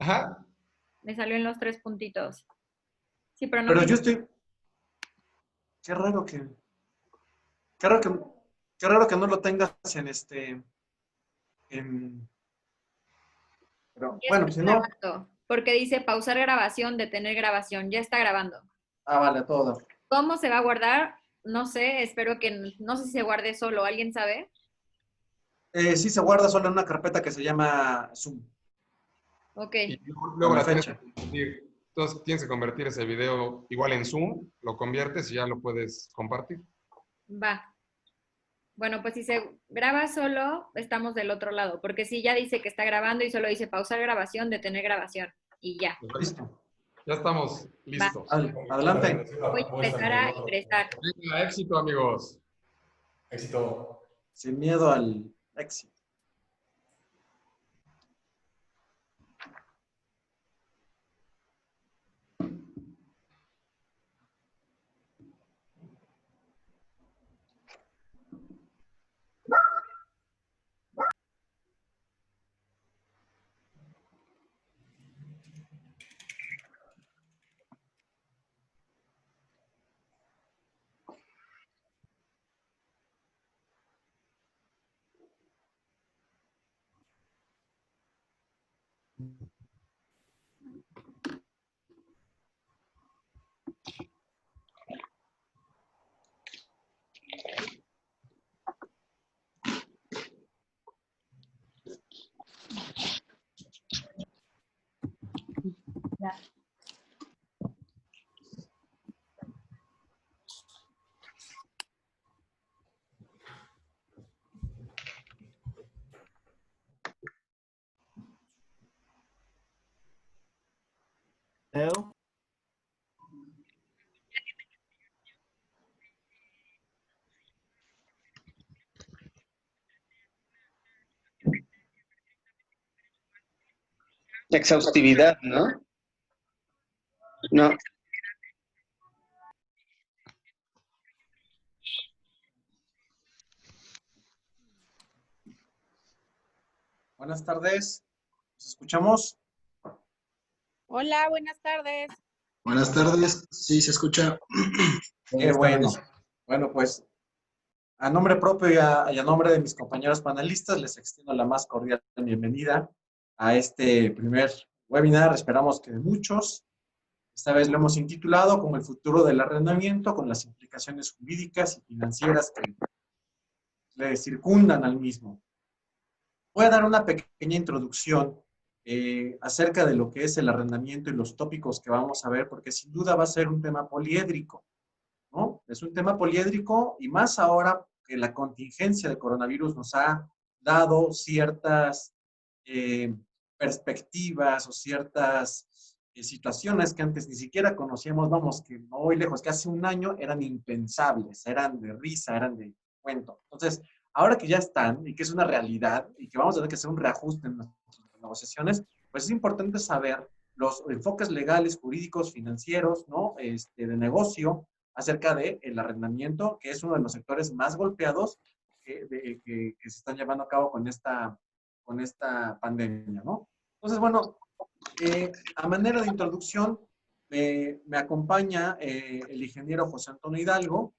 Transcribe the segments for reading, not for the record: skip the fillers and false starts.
Ajá. Me salió en los tres puntitos. Sí, pero no Pero me... yo estoy. Qué raro que. Qué raro que, qué raro que no lo tengas en este. En, pero Ya bueno, está pues si no. grabando, porque dice pausar grabación, detener grabación. Ya está grabando. Ah, vale, a todo dar. ¿Cómo se va a guardar? No sé, espero que, no sé si se guarde solo, ¿alguien sabe? Sí, se guarda solo en una carpeta que se llama Zoom, Ok, y Y con luego la la tienes que fecha. convertir. Entonces tienes que convertir ese video igual en Zoom, lo conviertes y ya lo puedes compartir. va. Bueno, pues si se graba solo, estamos del otro lado, porque si ya dice que está grabando y solo dice pausar grabación, detener grabación y ya. Perfecto. Listo. Ya estamos Va. listos. Adelante. Voy a empezar a ingresar. Venga, éxito, amigos. Éxito. Sin miedo al éxito. Ya. Leo. Exhaustividad, ¿no? No. Buenas tardes. ¿Nos escuchamos? Hola, buenas tardes. Buenas tardes. Sí, se escucha. Qué Buenas bueno. tardes. Bueno, pues a nombre propio y a nombre de mis compañeros panelistas, les extiendo la más cordial bienvenida a este primer webinar. Esperamos que de muchos. Esta vez lo hemos intitulado como el futuro del arrendamiento, con las implicaciones jurídicas y financieras que le circundan al mismo. Voy a dar una pequeña introducción acerca de lo que es el arrendamiento y los tópicos que vamos a ver, porque sin duda va a ser un tema poliédrico, ¿no? Es un tema poliédrico y más ahora que la contingencia de coronavirus nos ha dado ciertas eh, perspectivas o ciertas situaciones que antes ni siquiera conocíamos, vamos, que no voy lejos, que hace un año eran impensables, eran de risa, eran de cuento. Entonces, ahora que ya están y que es una realidad y que vamos a tener que hacer un reajuste en nuestras negociaciones, pues es importante saber los enfoques legales, jurídicos, financieros, ¿no? De negocio acerca del arrendamiento, que es uno de los sectores más golpeados que se están llevando a cabo con esta pandemia, ¿no? Entonces, bueno, a manera de introducción, me acompaña el ingeniero José Antonio Hidalgo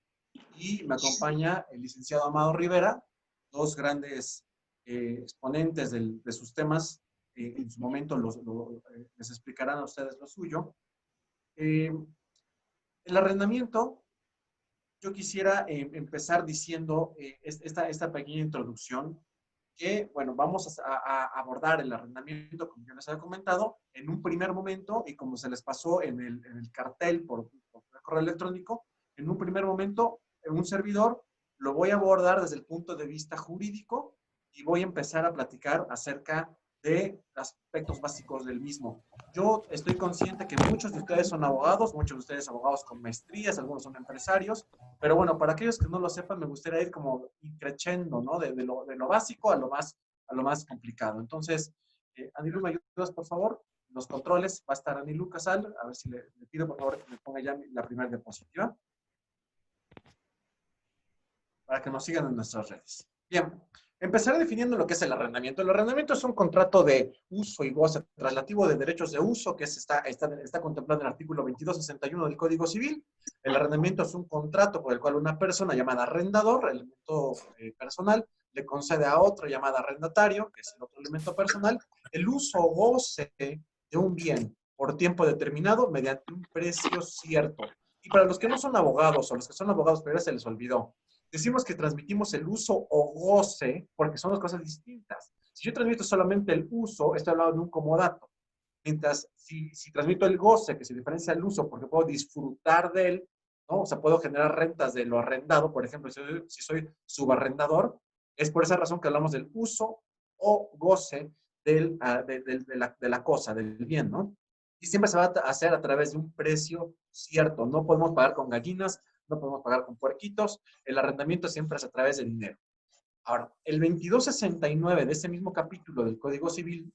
y me acompaña el licenciado Amado Rivera, dos grandes exponentes de sus temas. En su momento les explicarán a ustedes lo suyo. El arrendamiento, yo quisiera empezar diciendo esta pequeña introducción que, bueno, vamos a abordar el arrendamiento, como yo les había comentado, en un primer momento, y como se les pasó en el cartel por correo electrónico, en un primer momento, en un servidor, lo voy a abordar desde el punto de vista jurídico y voy a empezar a platicar acerca de aspectos básicos del mismo. Yo estoy consciente que muchos de ustedes son abogados, muchos de ustedes abogados con maestrías, algunos son empresarios, pero bueno, para aquellos que no lo sepan, me gustaría ir como creciendo, ¿no? De lo básico a lo más complicado. Entonces, Anilu, ¿me ayudas, por favor? Los controles, va a estar Anilu Casal, a ver si le pido, por favor, que me ponga ya la primera diapositiva, para que nos sigan en nuestras redes. Bien, Empezaré definiendo lo que es el arrendamiento. El arrendamiento es un contrato de uso y goce traslativo de derechos de uso que está contemplado en el artículo 2261 del Código Civil. El arrendamiento es un contrato por el cual una persona llamada arrendador, elemento personal, le concede a otro llamada arrendatario, que es el otro elemento personal, el uso o goce de un bien por tiempo determinado mediante un precio cierto. Y para los que no son abogados o los que son abogados pero ya se les olvidó, decimos que transmitimos el uso o goce porque son dos cosas distintas. Si yo transmito solamente el uso, estoy hablando de un comodato. Mientras si transmito el goce, que se diferencia del uso porque puedo disfrutar de él, ¿no? O sea, puedo generar rentas de lo arrendado, por ejemplo, si soy subarrendador, es por esa razón que hablamos del uso o goce de la cosa, del bien, ¿no? Y siempre se va a hacer a través de un precio cierto. No podemos pagar con gallinas, no podemos pagar con puerquitos. El arrendamiento siempre es a través de dinero. Ahora, el 2269 de ese mismo capítulo del Código Civil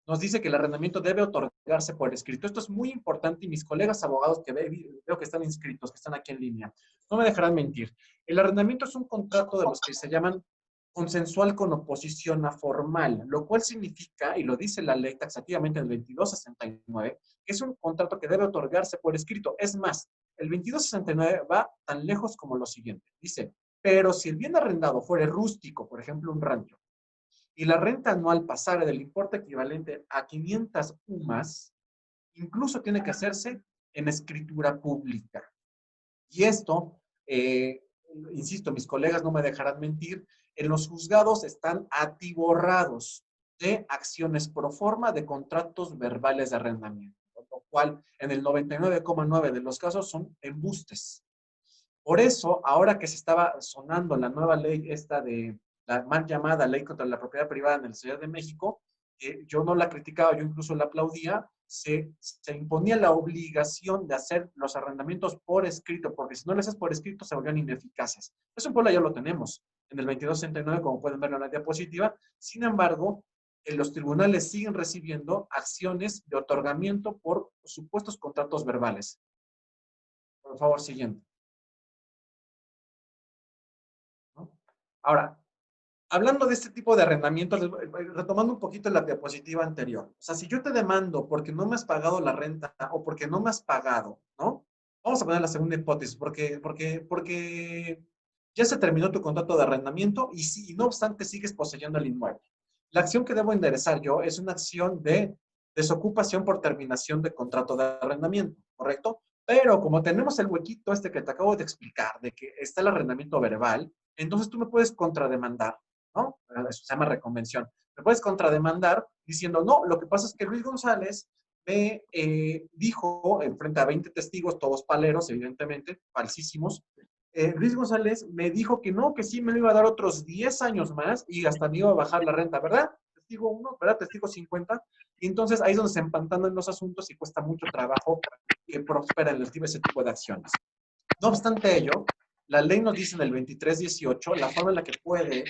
nos dice que el arrendamiento debe otorgarse por escrito. Esto es muy importante y mis colegas abogados que veo que están inscritos, que están aquí en línea, no me dejarán mentir. El arrendamiento es un contrato de los que se llaman consensual con oposición a formal, lo cual significa, y lo dice la ley taxativamente en el 2269, que es un contrato que debe otorgarse por escrito. Es más, el 2269 va tan lejos como lo siguiente. Dice, pero si el bien arrendado fuere rústico, por ejemplo, un rancho, y la renta anual pasare del importe equivalente a 500 UMAS, incluso tiene que hacerse en escritura pública. Y esto, insisto, mis colegas no me dejarán mentir, en los juzgados están atiborrados de acciones pro forma de contratos verbales de arrendamiento, lo cual en el 99,9% de los casos son embustes. Por eso, ahora que se estaba sonando la nueva ley esta de la mal llamada ley contra la propiedad privada en la Ciudad de México, yo no la criticaba, yo incluso la aplaudía, se imponía la obligación de hacer los arrendamientos por escrito, porque si no lo haces por escrito se volvían ineficaces. Eso en Puebla ya lo tenemos, en el 2269, como pueden ver en la diapositiva. Sin embargo, los tribunales siguen recibiendo acciones de otorgamiento por supuestos contratos verbales. Por favor, siguiente. ¿No? Ahora, hablando de este tipo de arrendamientos, retomando un poquito la diapositiva anterior. O sea, si yo te demando porque no me has pagado la renta o porque no me has pagado, ¿no? Vamos a poner la segunda hipótesis, porque ya se terminó tu contrato de arrendamiento y no obstante sigues poseyendo el inmueble. La acción que debo enderezar yo es una acción de desocupación por terminación de contrato de arrendamiento, ¿correcto? Pero como tenemos el huequito este que te acabo de explicar, de que está el arrendamiento verbal, entonces tú me puedes contrademandar, ¿no? Eso se llama reconvención. Me puedes contrademandar diciendo, no, lo que pasa es que Luis González me dijo, en frente a 20 testigos, todos paleros, evidentemente, falsísimos, Luis González me dijo que no, que sí me lo iba a dar otros 10 años más y hasta me iba a bajar la renta, ¿verdad? Testigo 1, ¿verdad? Testigo 50. Y entonces ahí es donde se empantanan los asuntos y cuesta mucho trabajo que prosperen ese tipo de acciones. No obstante ello, la ley nos dice en el 2318 la forma en la que puede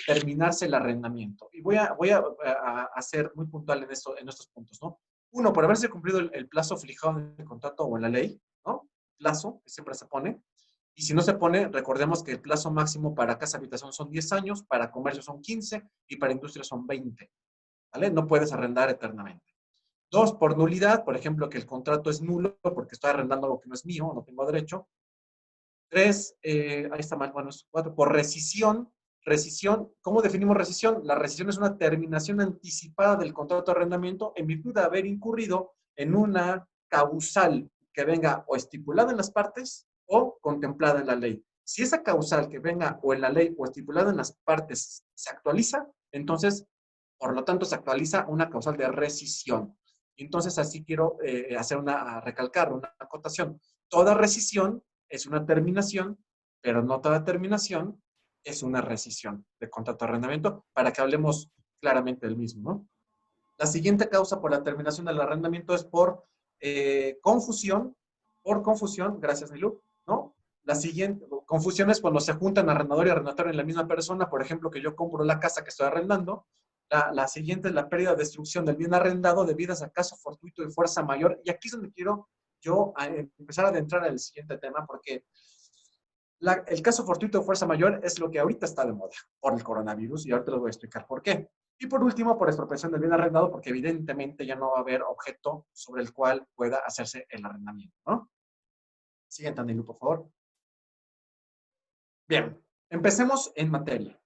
terminarse el arrendamiento. Y voy a ser muy puntual en estos puntos, ¿no? Uno, por haberse cumplido el plazo fijado en el contrato o en la ley, ¿no? Plazo, que siempre se pone. Y si no se pone, recordemos que el plazo máximo para casa habitación son 10 años, para comercio son 15 y para industria son 20. ¿Vale? No puedes arrendar eternamente. Dos, por nulidad, por ejemplo, que el contrato es nulo porque estoy arrendando lo que no es mío, no tengo derecho. Tres, ahí está mal, bueno, es 4, por rescisión. Rescisión, ¿cómo definimos rescisión? La rescisión es una terminación anticipada del contrato de arrendamiento en virtud de haber incurrido en una causal que venga o estipulada en las partes o contemplada en la ley. Si esa causal que venga o en la ley o estipulada en las partes se actualiza, entonces, por lo tanto, se actualiza una causal de rescisión. Entonces, así quiero recalcar una acotación. Toda rescisión es una terminación, pero no toda terminación es una rescisión de contrato de arrendamiento, para que hablemos claramente del mismo, ¿no? La siguiente causa por la terminación del arrendamiento es por confusión, gracias Nilu, ¿no? La siguiente, confusión es cuando se juntan arrendador y arrendatario en la misma persona, por ejemplo, que yo compro la casa que estoy arrendando. La siguiente es la pérdida o destrucción del bien arrendado debido a caso fortuito de fuerza mayor. Y aquí es donde quiero yo empezar a adentrar en el siguiente tema, porque El caso fortuito de fuerza mayor es lo que ahorita está de moda por el coronavirus y ahorita les voy a explicar por qué. Y por último, por expropiación del bien arrendado, porque evidentemente ya no va a haber objeto sobre el cual pueda hacerse el arrendamiento, ¿no? Siguiente, Anilú, por favor. Bien, empecemos en materia.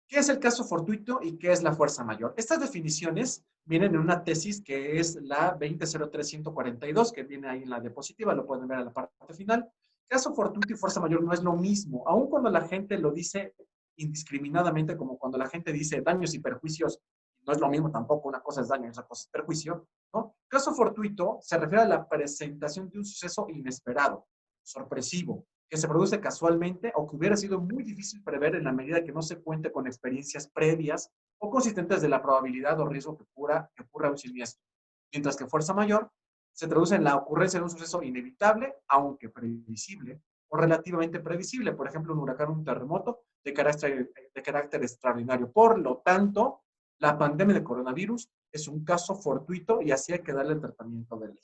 ¿Qué es el caso fortuito y qué es la fuerza mayor? Estas definiciones vienen en una tesis que es la 20.03.142, que viene ahí en la diapositiva, lo pueden ver en la parte final. Caso fortuito y fuerza mayor no es lo mismo, aun cuando la gente lo dice indiscriminadamente, como cuando la gente dice daños y perjuicios, no es lo mismo tampoco, una cosa es daño y otra cosa es perjuicio, ¿no? Caso fortuito se refiere a la presentación de un suceso inesperado, sorpresivo, que se produce casualmente o que hubiera sido muy difícil prever en la medida que no se cuente con experiencias previas o consistentes de la probabilidad o riesgo que ocurra un siniestro. Mientras que fuerza mayor se traduce en la ocurrencia de un suceso inevitable, aunque previsible, o relativamente previsible, por ejemplo, un huracán o un terremoto de carácter extraordinario. Por lo tanto, la pandemia de coronavirus es un caso fortuito y así hay que darle el tratamiento de ley.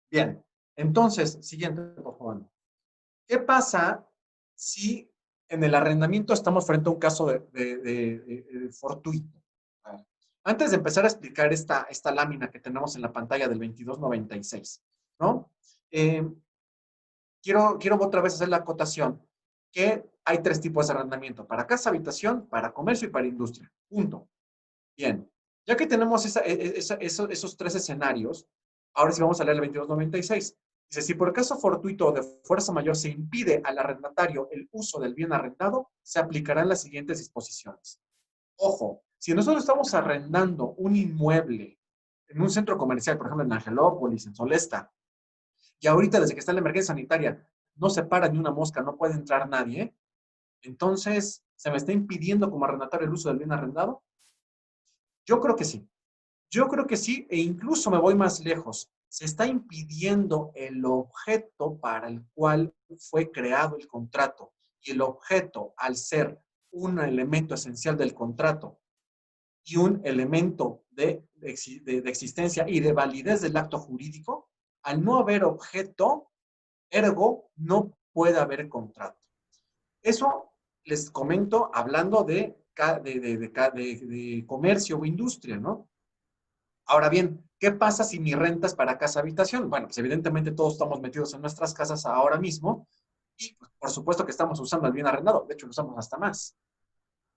Bien, entonces, siguiente, por favor. ¿Qué pasa si en el arrendamiento estamos frente a un caso de fortuito? Antes de empezar a explicar esta lámina que tenemos en la pantalla del 2296, ¿no? Quiero otra vez hacer la acotación que hay tres tipos de arrendamiento: para casa, habitación, para comercio y para industria. Punto. Bien. Ya que tenemos esos tres escenarios, ahora sí vamos a leer el 2296. Dice, si por caso fortuito o de fuerza mayor se impide al arrendatario el uso del bien arrendado, se aplicarán las siguientes disposiciones. Ojo, si nosotros estamos arrendando un inmueble en un centro comercial, por ejemplo en Angelópolis, en Solesta, y ahorita desde que está la emergencia sanitaria no se para ni una mosca, no puede entrar nadie, entonces, ¿se me está impidiendo como arrendatario el uso del bien arrendado? Yo creo que sí. Yo creo que sí, e incluso me voy más lejos. Se está impidiendo el objeto para el cual fue creado el contrato. Y el objeto, al ser un elemento esencial del contrato y un elemento de existencia y de validez del acto jurídico, al no haber objeto, ergo, no puede haber contrato. Eso les comento hablando de comercio o industria, ¿no? Ahora bien, ¿qué pasa si mi renta es para casa-habitación? Bueno, pues evidentemente todos estamos metidos en nuestras casas ahora mismo y pues, por supuesto que estamos usando el bien arrendado. De hecho, lo usamos hasta más.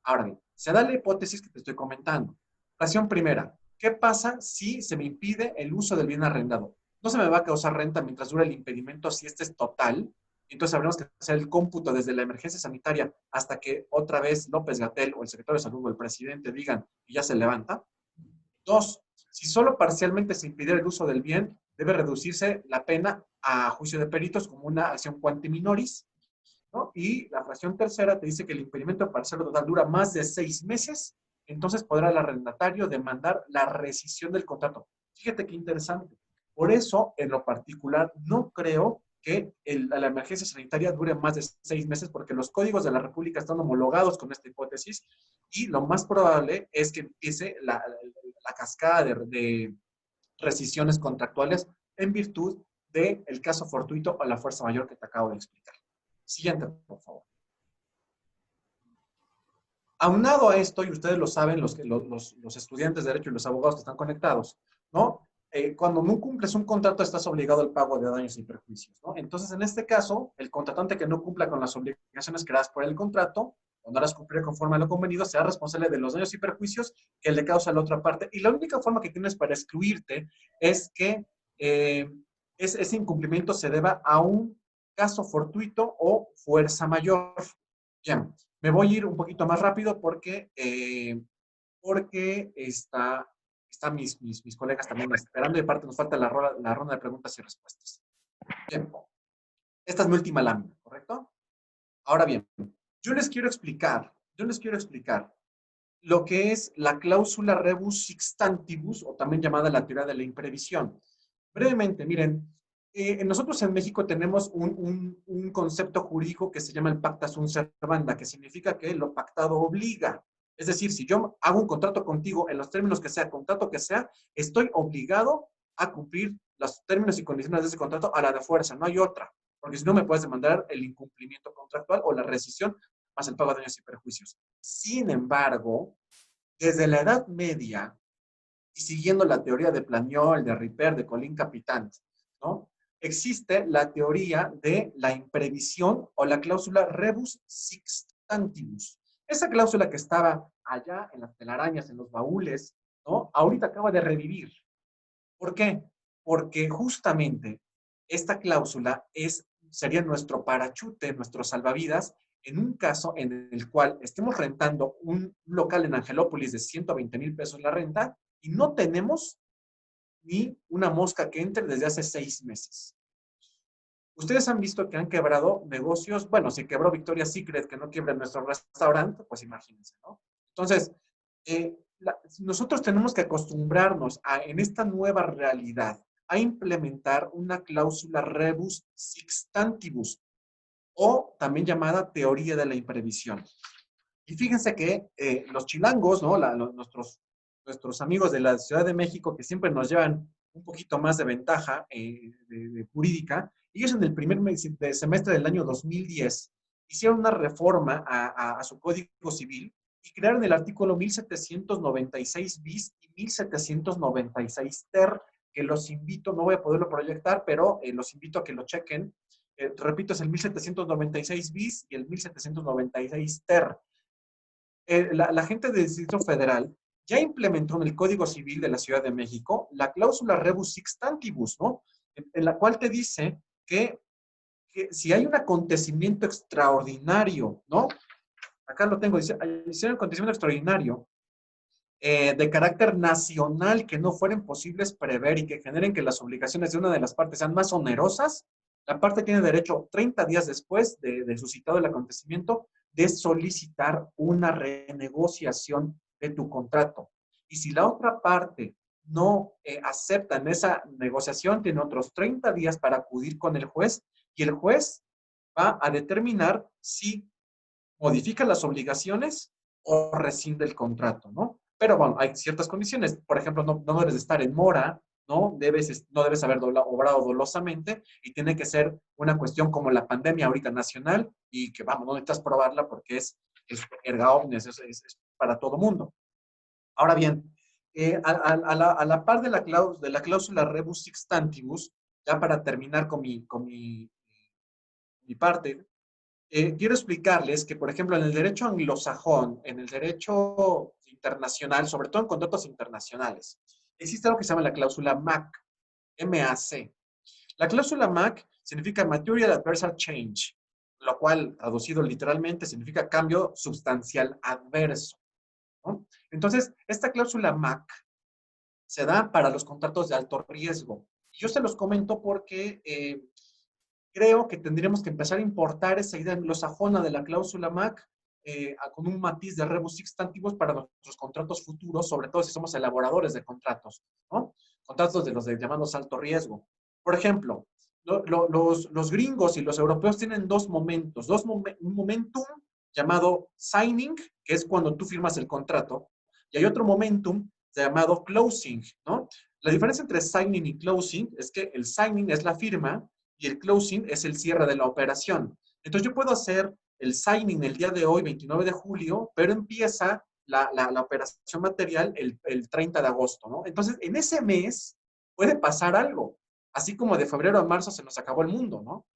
Ahora bien, se da la hipótesis que te estoy comentando. Fracción primera, ¿qué pasa si se me impide el uso del bien arrendado? No se me va a causar renta mientras dure el impedimento si este es total. Entonces habremos que hacer el cómputo desde la emergencia sanitaria hasta que otra vez López-Gatell o el secretario de Salud o el presidente digan que ya se levanta. Dos, si solo parcialmente se impidiera el uso del bien, debe reducirse la pena a juicio de peritos como una acción quanti minoris, ¿no? Y la fracción tercera te dice que el impedimento parcial o total dura más de 6 meses, entonces podrá el arrendatario demandar la rescisión del contrato. Fíjate qué interesante. Por eso, en lo particular, no creo que la emergencia sanitaria dure más de 6 meses, porque los códigos de la República están homologados con esta hipótesis y lo más probable es que empiece la cascada de rescisiones contractuales en virtud del caso fortuito o la fuerza mayor que te acabo de explicar. Siguiente, por favor. Aunado a esto, y ustedes lo saben, los estudiantes de Derecho y los abogados que están conectados, ¿no? Cuando no cumples un contrato, estás obligado al pago de daños y perjuicios, ¿no? Entonces, en este caso, el contratante que no cumpla con las obligaciones creadas por el contrato, o no las cumplirá conforme a lo convenido, será responsable de los daños y perjuicios que le causa a la otra parte. Y la única forma que tienes para excluirte es que ese incumplimiento se deba a un caso fortuito o fuerza mayor. Bien, me voy a ir un poquito más rápido porque están mis colegas también esperando y aparte nos falta la ronda de preguntas y respuestas. Bien, esta es mi última lámina, ¿correcto? Ahora bien, yo les quiero explicar lo que es la cláusula rebus sixtantibus, o también llamada la teoría de la imprevisión. Brevemente, miren, nosotros en México tenemos un concepto jurídico que se llama el pacta sunt servanda, que significa que lo pactado obliga. Es decir, si yo hago un contrato contigo en los términos que sea, contrato que sea, estoy obligado a cumplir los términos y condiciones de ese contrato a la de fuerza, no hay otra. porque si no me puedes demandar el incumplimiento contractual o la rescisión más el pago de daños y perjuicios. Sin embargo, desde la Edad Media, y siguiendo la teoría de Planiol, de Ripper, de Colin Capitant, ¿no? Existe la teoría de la imprevisión o la cláusula rebus sic stantibus. Esa cláusula que estaba allá en las telarañas, en los baúles, ¿no? Ahorita acaba de revivir. ¿Por qué? Porque justamente esta cláusula sería nuestro parachute, nuestro salvavidas, en un caso en el cual estemos rentando un local en Angelópolis de 120,000 pesos la renta y no tenemos ni una mosca que entre desde hace 6 meses. Ustedes han visto que han quebrado negocios, bueno, si quebró Victoria's Secret, que no quiebra nuestro restaurante, pues imagínense, ¿no? Entonces, nosotros tenemos que acostumbrarnos en esta nueva realidad a implementar una cláusula rebus sic stantibus, o también llamada teoría de la imprevisión. Y fíjense que los chilangos, ¿no? Nuestros amigos de la Ciudad de México, que siempre nos llevan un poquito más de ventaja de jurídica, ellos en el primer semestre del año 2010 hicieron una reforma a su Código Civil y crearon el artículo 1796 bis y 1796 ter, que los invito, no voy a poderlo proyectar, pero los invito a que lo chequen. Repito, es el 1796 bis y el 1796 ter. La gente del Distrito Federal ya implementó en el Código Civil de la Ciudad de México la cláusula rebus sic stantibus, ¿no? En la cual te dice que si hay un acontecimiento extraordinario, ¿no? Acá lo tengo, dice, si hay un acontecimiento extraordinario de carácter nacional que no fueran posibles prever y que generen que las obligaciones de una de las partes sean más onerosas, la parte tiene derecho 30 días después de suscitado el acontecimiento de solicitar una renegociación de tu contrato. Y si la otra parte no acepta en esa negociación, tiene otros 30 días para acudir con el juez y el juez va a determinar si modifica las obligaciones o rescinde el contrato, ¿no? Pero bueno, hay ciertas condiciones. Por ejemplo, no debes estar en mora, no debes haber obrado dolosamente y tiene que ser una cuestión como la pandemia ahorita nacional y que, vamos, no necesitas probarla porque es erga omnes, es para todo mundo. Ahora bien, a la par de la cláusula rebus sic stantibus, ya para terminar con mi parte, quiero explicarles que, por ejemplo, en el derecho anglosajón, en el derecho internacional, sobre todo en contratos internacionales, existe algo que se llama la cláusula MAC, M-A-C. La cláusula MAC significa Material Adversarial Change, lo cual, traducido literalmente, significa cambio sustancial adverso, ¿no? Entonces, esta cláusula MAC se da para los contratos de alto riesgo. Yo se los comento porque creo que tendríamos que empezar a importar esa idea anglosajona de la cláusula MAC con un matiz de rebus sic stantibus para nuestros contratos futuros, sobre todo si somos elaboradores de contratos, ¿no? Contratos de los llamados alto riesgo. Por ejemplo, los gringos y los europeos tienen dos momentos, un momentum llamado signing, que es cuando tú firmas el contrato, y hay otro momentum llamado closing, ¿no? La diferencia entre signing y closing es que el signing es la firma y el closing es el cierre de la operación. Entonces yo puedo hacer el signing el día de hoy, 29 de julio, pero empieza la operación material el 30 de agosto, ¿no? Entonces, en ese mes puede pasar algo, así como de febrero a marzo se nos acabó el mundo, ¿no?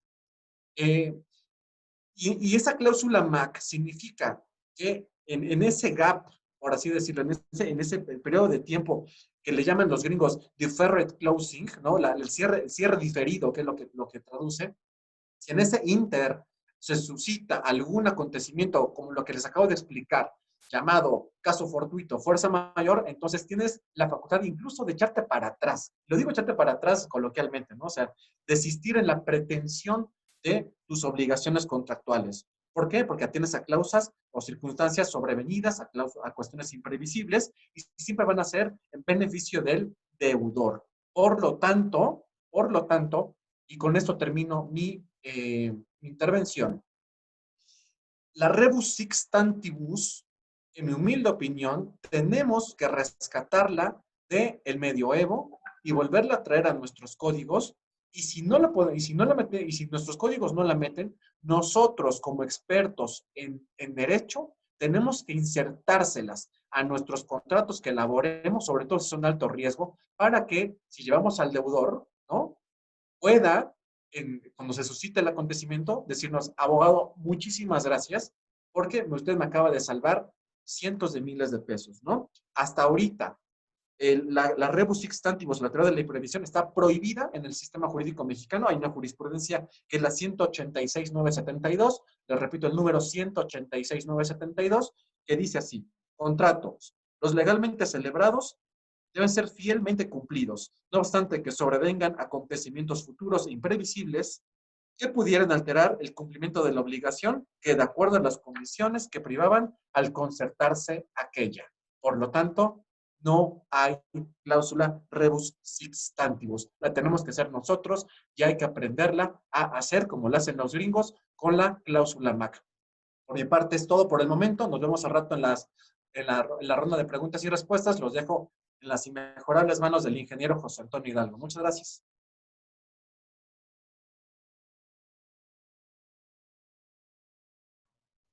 Y esa cláusula MAC significa que en ese gap, por así decirlo, en ese periodo de tiempo que le llaman los gringos deferred closing, ¿no? El cierre diferido, que es lo que traduce, si en ese inter se suscita algún acontecimiento como lo que les acabo de explicar, llamado caso fortuito, fuerza mayor, entonces tienes la facultad incluso de echarte para atrás. Lo digo echarte para atrás coloquialmente, ¿no? O sea, desistir en la pretensión de tus obligaciones contractuales. ¿Por qué? Porque atiendes a causas o circunstancias sobrevenidas, a cuestiones imprevisibles y siempre van a ser en beneficio del deudor. Por lo tanto, y con esto termino mi intervención, la rebus sic stantibus, en mi humilde opinión, tenemos que rescatarla del medioevo y volverla a traer a nuestros códigos Y si no la pueden, y si no la meten, y si nuestros códigos no la meten, nosotros como expertos en derecho tenemos que insertárselas a nuestros contratos que elaboremos, sobre todo si son de alto riesgo, para que si llevamos al deudor, ¿no? Pueda, cuando se suscite el acontecimiento, decirnos, abogado, muchísimas gracias, porque usted me acaba de salvar cientos de miles de pesos, ¿no? Hasta ahorita, la rebus sic stantibus, la teoría de la imprevisión, está prohibida en el sistema jurídico mexicano. Hay una jurisprudencia que es la 186.972, les repito el número 186.972, que dice así: contratos, los legalmente celebrados deben ser fielmente cumplidos, no obstante que sobrevengan acontecimientos futuros e imprevisibles que pudieran alterar el cumplimiento de la obligación que de acuerdo a las condiciones que privaban al concertarse aquella. Por lo tanto, no hay cláusula rebus sic stantibus. La tenemos que hacer nosotros y hay que aprenderla a hacer como la hacen los gringos con la cláusula MAC. Por mi parte es todo por el momento. Nos vemos al rato en la ronda de preguntas y respuestas. Los dejo en las inmejorables manos del ingeniero José Antonio Hidalgo. Muchas gracias.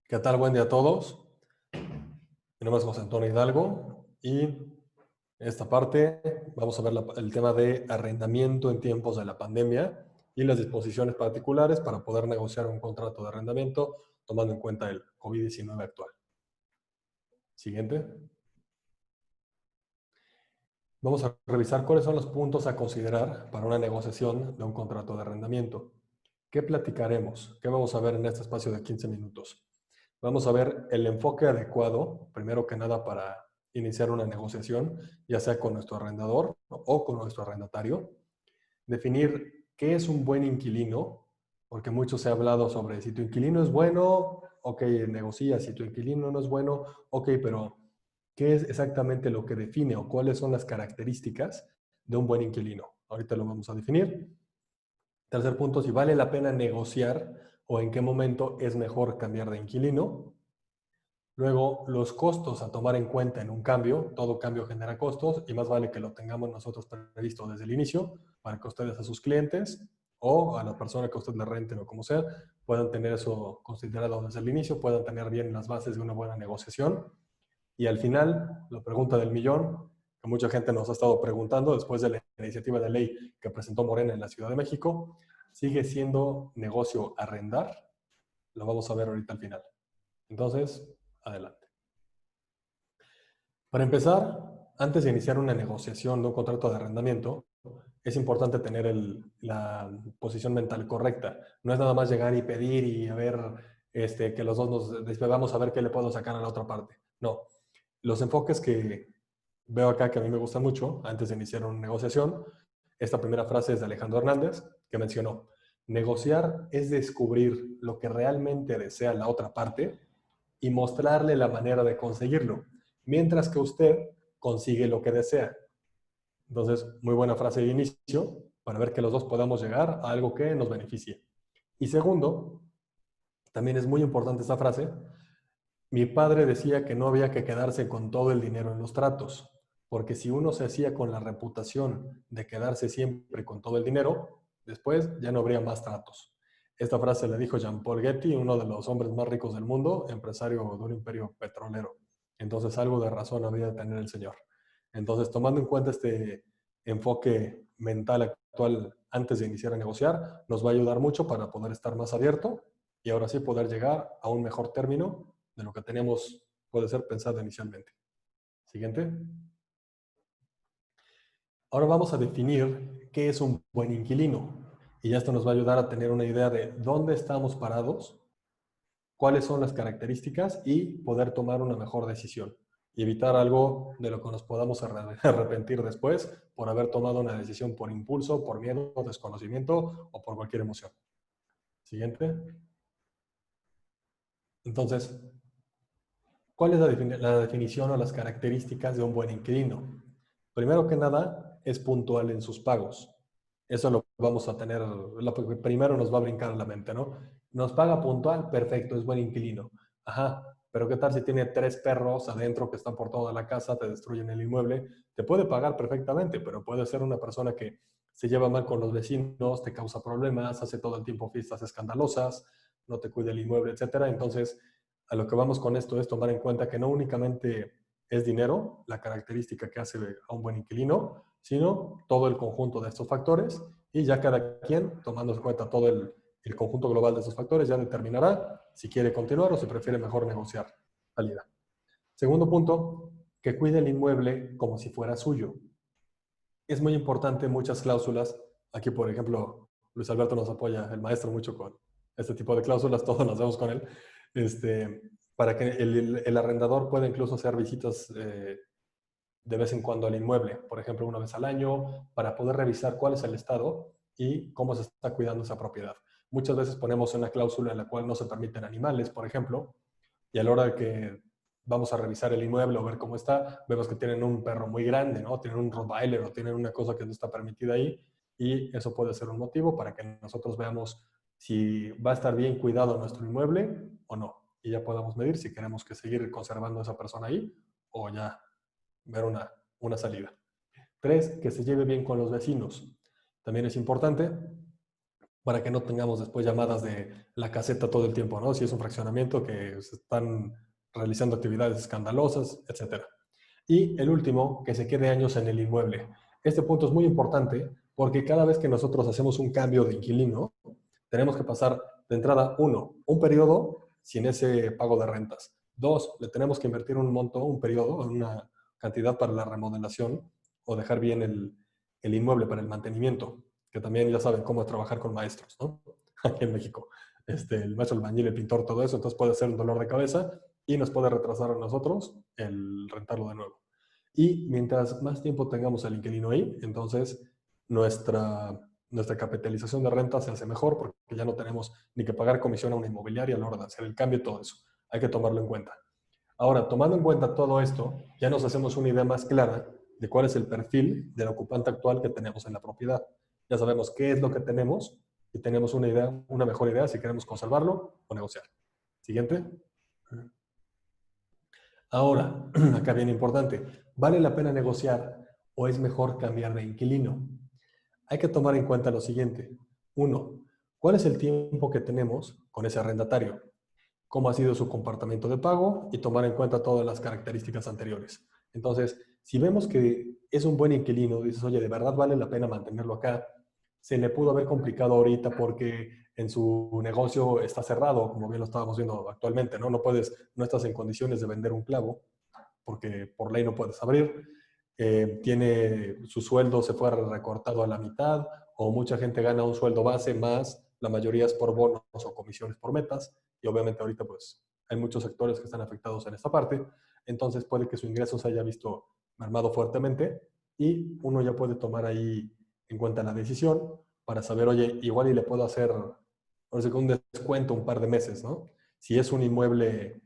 ¿Qué tal? Buen día a todos. Mi nombre es José Antonio Hidalgo y en esta parte vamos a ver el tema de arrendamiento en tiempos de la pandemia y las disposiciones particulares para poder negociar un contrato de arrendamiento tomando en cuenta el COVID-19 actual. Siguiente. Vamos a revisar cuáles son los puntos a considerar para una negociación de un contrato de arrendamiento. ¿Qué platicaremos? ¿Qué vamos a ver en este espacio de 15 minutos? Vamos a ver el enfoque adecuado, primero que nada, para iniciar una negociación, ya sea con nuestro arrendador o con nuestro arrendatario. Definir qué es un buen inquilino, porque mucho se ha hablado sobre si tu inquilino es bueno, ok, negocia. Si tu inquilino no es bueno, ok, pero ¿qué es exactamente lo que define o cuáles son las características de un buen inquilino? Ahorita lo vamos a definir. Tercer punto, si vale la pena negociar o en qué momento es mejor cambiar de inquilino. Luego, los costos a tomar en cuenta en un cambio. Todo cambio genera costos y más vale que lo tengamos nosotros previsto desde el inicio para que ustedes a sus clientes o a la persona que usted le renten o como sea, puedan tener eso considerado desde el inicio, puedan tener bien las bases de una buena negociación. Y al final, la pregunta del millón, que mucha gente nos ha estado preguntando después de la iniciativa de ley que presentó Morena en la Ciudad de México, ¿sigue siendo negocio arrendar? Lo vamos a ver ahorita al final. Entonces, adelante. Para empezar, antes de iniciar una negociación de un contrato de arrendamiento, es importante tener la posición mental correcta. No es nada más llegar y pedir y a ver que los dos nos despegamos a ver qué le puedo sacar a la otra parte. No. Los enfoques que veo acá que a mí me gustan mucho antes de iniciar una negociación, esta primera frase es de Alejandro Hernández, que mencionó: negociar es descubrir lo que realmente desea la otra parte y mostrarle la manera de conseguirlo, mientras que usted consigue lo que desea. Entonces, muy buena frase de inicio para ver que los dos podamos llegar a algo que nos beneficie. Y segundo, también es muy importante esta frase: mi padre decía que no había que quedarse con todo el dinero en los tratos, porque si uno se hacía con la reputación de quedarse siempre con todo el dinero, después ya no habría más tratos. Esta frase la dijo Jean-Paul Getty, uno de los hombres más ricos del mundo, empresario de un imperio petrolero. Entonces, algo de razón había de tener el señor. Entonces, tomando en cuenta este enfoque mental actual antes de iniciar a negociar, nos va a ayudar mucho para poder estar más abierto y ahora sí poder llegar a un mejor término de lo que teníamos, puede ser, pensado inicialmente. Siguiente. Ahora vamos a definir qué es un buen inquilino. Y ya esto nos va a ayudar a tener una idea de dónde estamos parados, cuáles son las características y poder tomar una mejor decisión. Y evitar algo de lo que nos podamos arrepentir después por haber tomado una decisión por impulso, por miedo, desconocimiento o por cualquier emoción. Siguiente. Entonces, ¿cuál es la definición o las características de un buen inquilino? Primero que nada, es puntual en sus pagos. Eso lo vamos a tener, lo primero nos va a brincar a la mente, ¿no? Nos paga puntual, perfecto, es buen inquilino. Ajá, Pero ¿qué tal si tiene 3 perros adentro que están por toda la casa, te destruyen el inmueble? Te puede pagar perfectamente, pero puede ser una persona que se lleva mal con los vecinos, te causa problemas, hace todo el tiempo fiestas escandalosas, no te cuida el inmueble, etcétera. Entonces, a lo que vamos con esto es tomar en cuenta que no únicamente es dinero la característica que hace a un buen inquilino, sino todo el conjunto de estos factores, y ya cada quien, tomando en cuenta todo el conjunto global de esos factores, ya determinará si quiere continuar o si prefiere mejor negociar salida. Segundo punto, que cuide el inmueble como si fuera suyo. Es muy importante muchas cláusulas. Aquí, por ejemplo, Luis Alberto nos apoya, el maestro, mucho con este tipo de cláusulas, todos nos vemos con él, para que el arrendador pueda incluso hacer visitas de vez en cuando al inmueble, por ejemplo, una vez al año, para poder revisar cuál es el estado y cómo se está cuidando esa propiedad. Muchas veces ponemos una cláusula en la cual no se permiten animales, por ejemplo, y a la hora de que vamos a revisar el inmueble o ver cómo está, vemos que tienen un perro muy grande, ¿no? Tienen un Rottweiler o tienen una cosa que no está permitida ahí, y eso puede ser un motivo para que nosotros veamos si va a estar bien cuidado nuestro inmueble o no, y ya podamos medir si queremos que seguir conservando a esa persona ahí o ya ver una salida. 3, que se lleve bien con los vecinos. También es importante para que no tengamos después llamadas de la caseta todo el tiempo, ¿no? Si es un fraccionamiento que se están realizando actividades escandalosas, etc. Y el último, que se quede años en el inmueble. Este punto es muy importante porque cada vez que nosotros hacemos un cambio de inquilino, tenemos que pasar de entrada, 1, un periodo sin ese pago de rentas. 2, le tenemos que invertir un monto, un periodo, una cantidad para la remodelación o dejar bien el inmueble para el mantenimiento, que también ya saben cómo trabajar con maestros, ¿no? Aquí en México. El maestro, el albañil, el pintor, todo eso, entonces puede ser un dolor de cabeza y nos puede retrasar a nosotros el rentarlo de nuevo. Y mientras más tiempo tengamos al inquilino ahí, entonces nuestra capitalización de renta se hace mejor porque ya no tenemos ni que pagar comisión a una inmobiliaria a la hora de hacer el cambio y todo eso. Hay que tomarlo en cuenta. Ahora, tomando en cuenta todo esto, ya nos hacemos una idea más clara de cuál es el perfil del ocupante actual que tenemos en la propiedad. Ya sabemos qué es lo que tenemos y tenemos una idea, una mejor idea si queremos conservarlo o negociar. Siguiente. Ahora, acá viene importante, ¿vale la pena negociar o es mejor cambiar de inquilino? Hay que tomar en cuenta lo siguiente. 1, ¿cuál es el tiempo que tenemos con ese arrendatario? ¿Cómo ha sido su comportamiento de pago? Y tomar en cuenta todas las características anteriores. Entonces, si vemos que es un buen inquilino, dices, oye, de verdad vale la pena mantenerlo acá, se le pudo haber complicado ahorita porque en su negocio está cerrado, como bien lo estábamos viendo actualmente, ¿no? No estás en condiciones de vender un clavo porque por ley no puedes abrir. Su sueldo se fue recortado a la mitad, o mucha gente gana un sueldo base más, la mayoría es por bonos o comisiones por metas, y obviamente ahorita pues hay muchos sectores que están afectados en esta parte, entonces puede que su ingreso se haya visto mermado fuertemente y uno ya puede tomar ahí en cuenta la decisión para saber, oye, igual y le puedo hacer un descuento un par de meses, ¿no? Si es un inmueble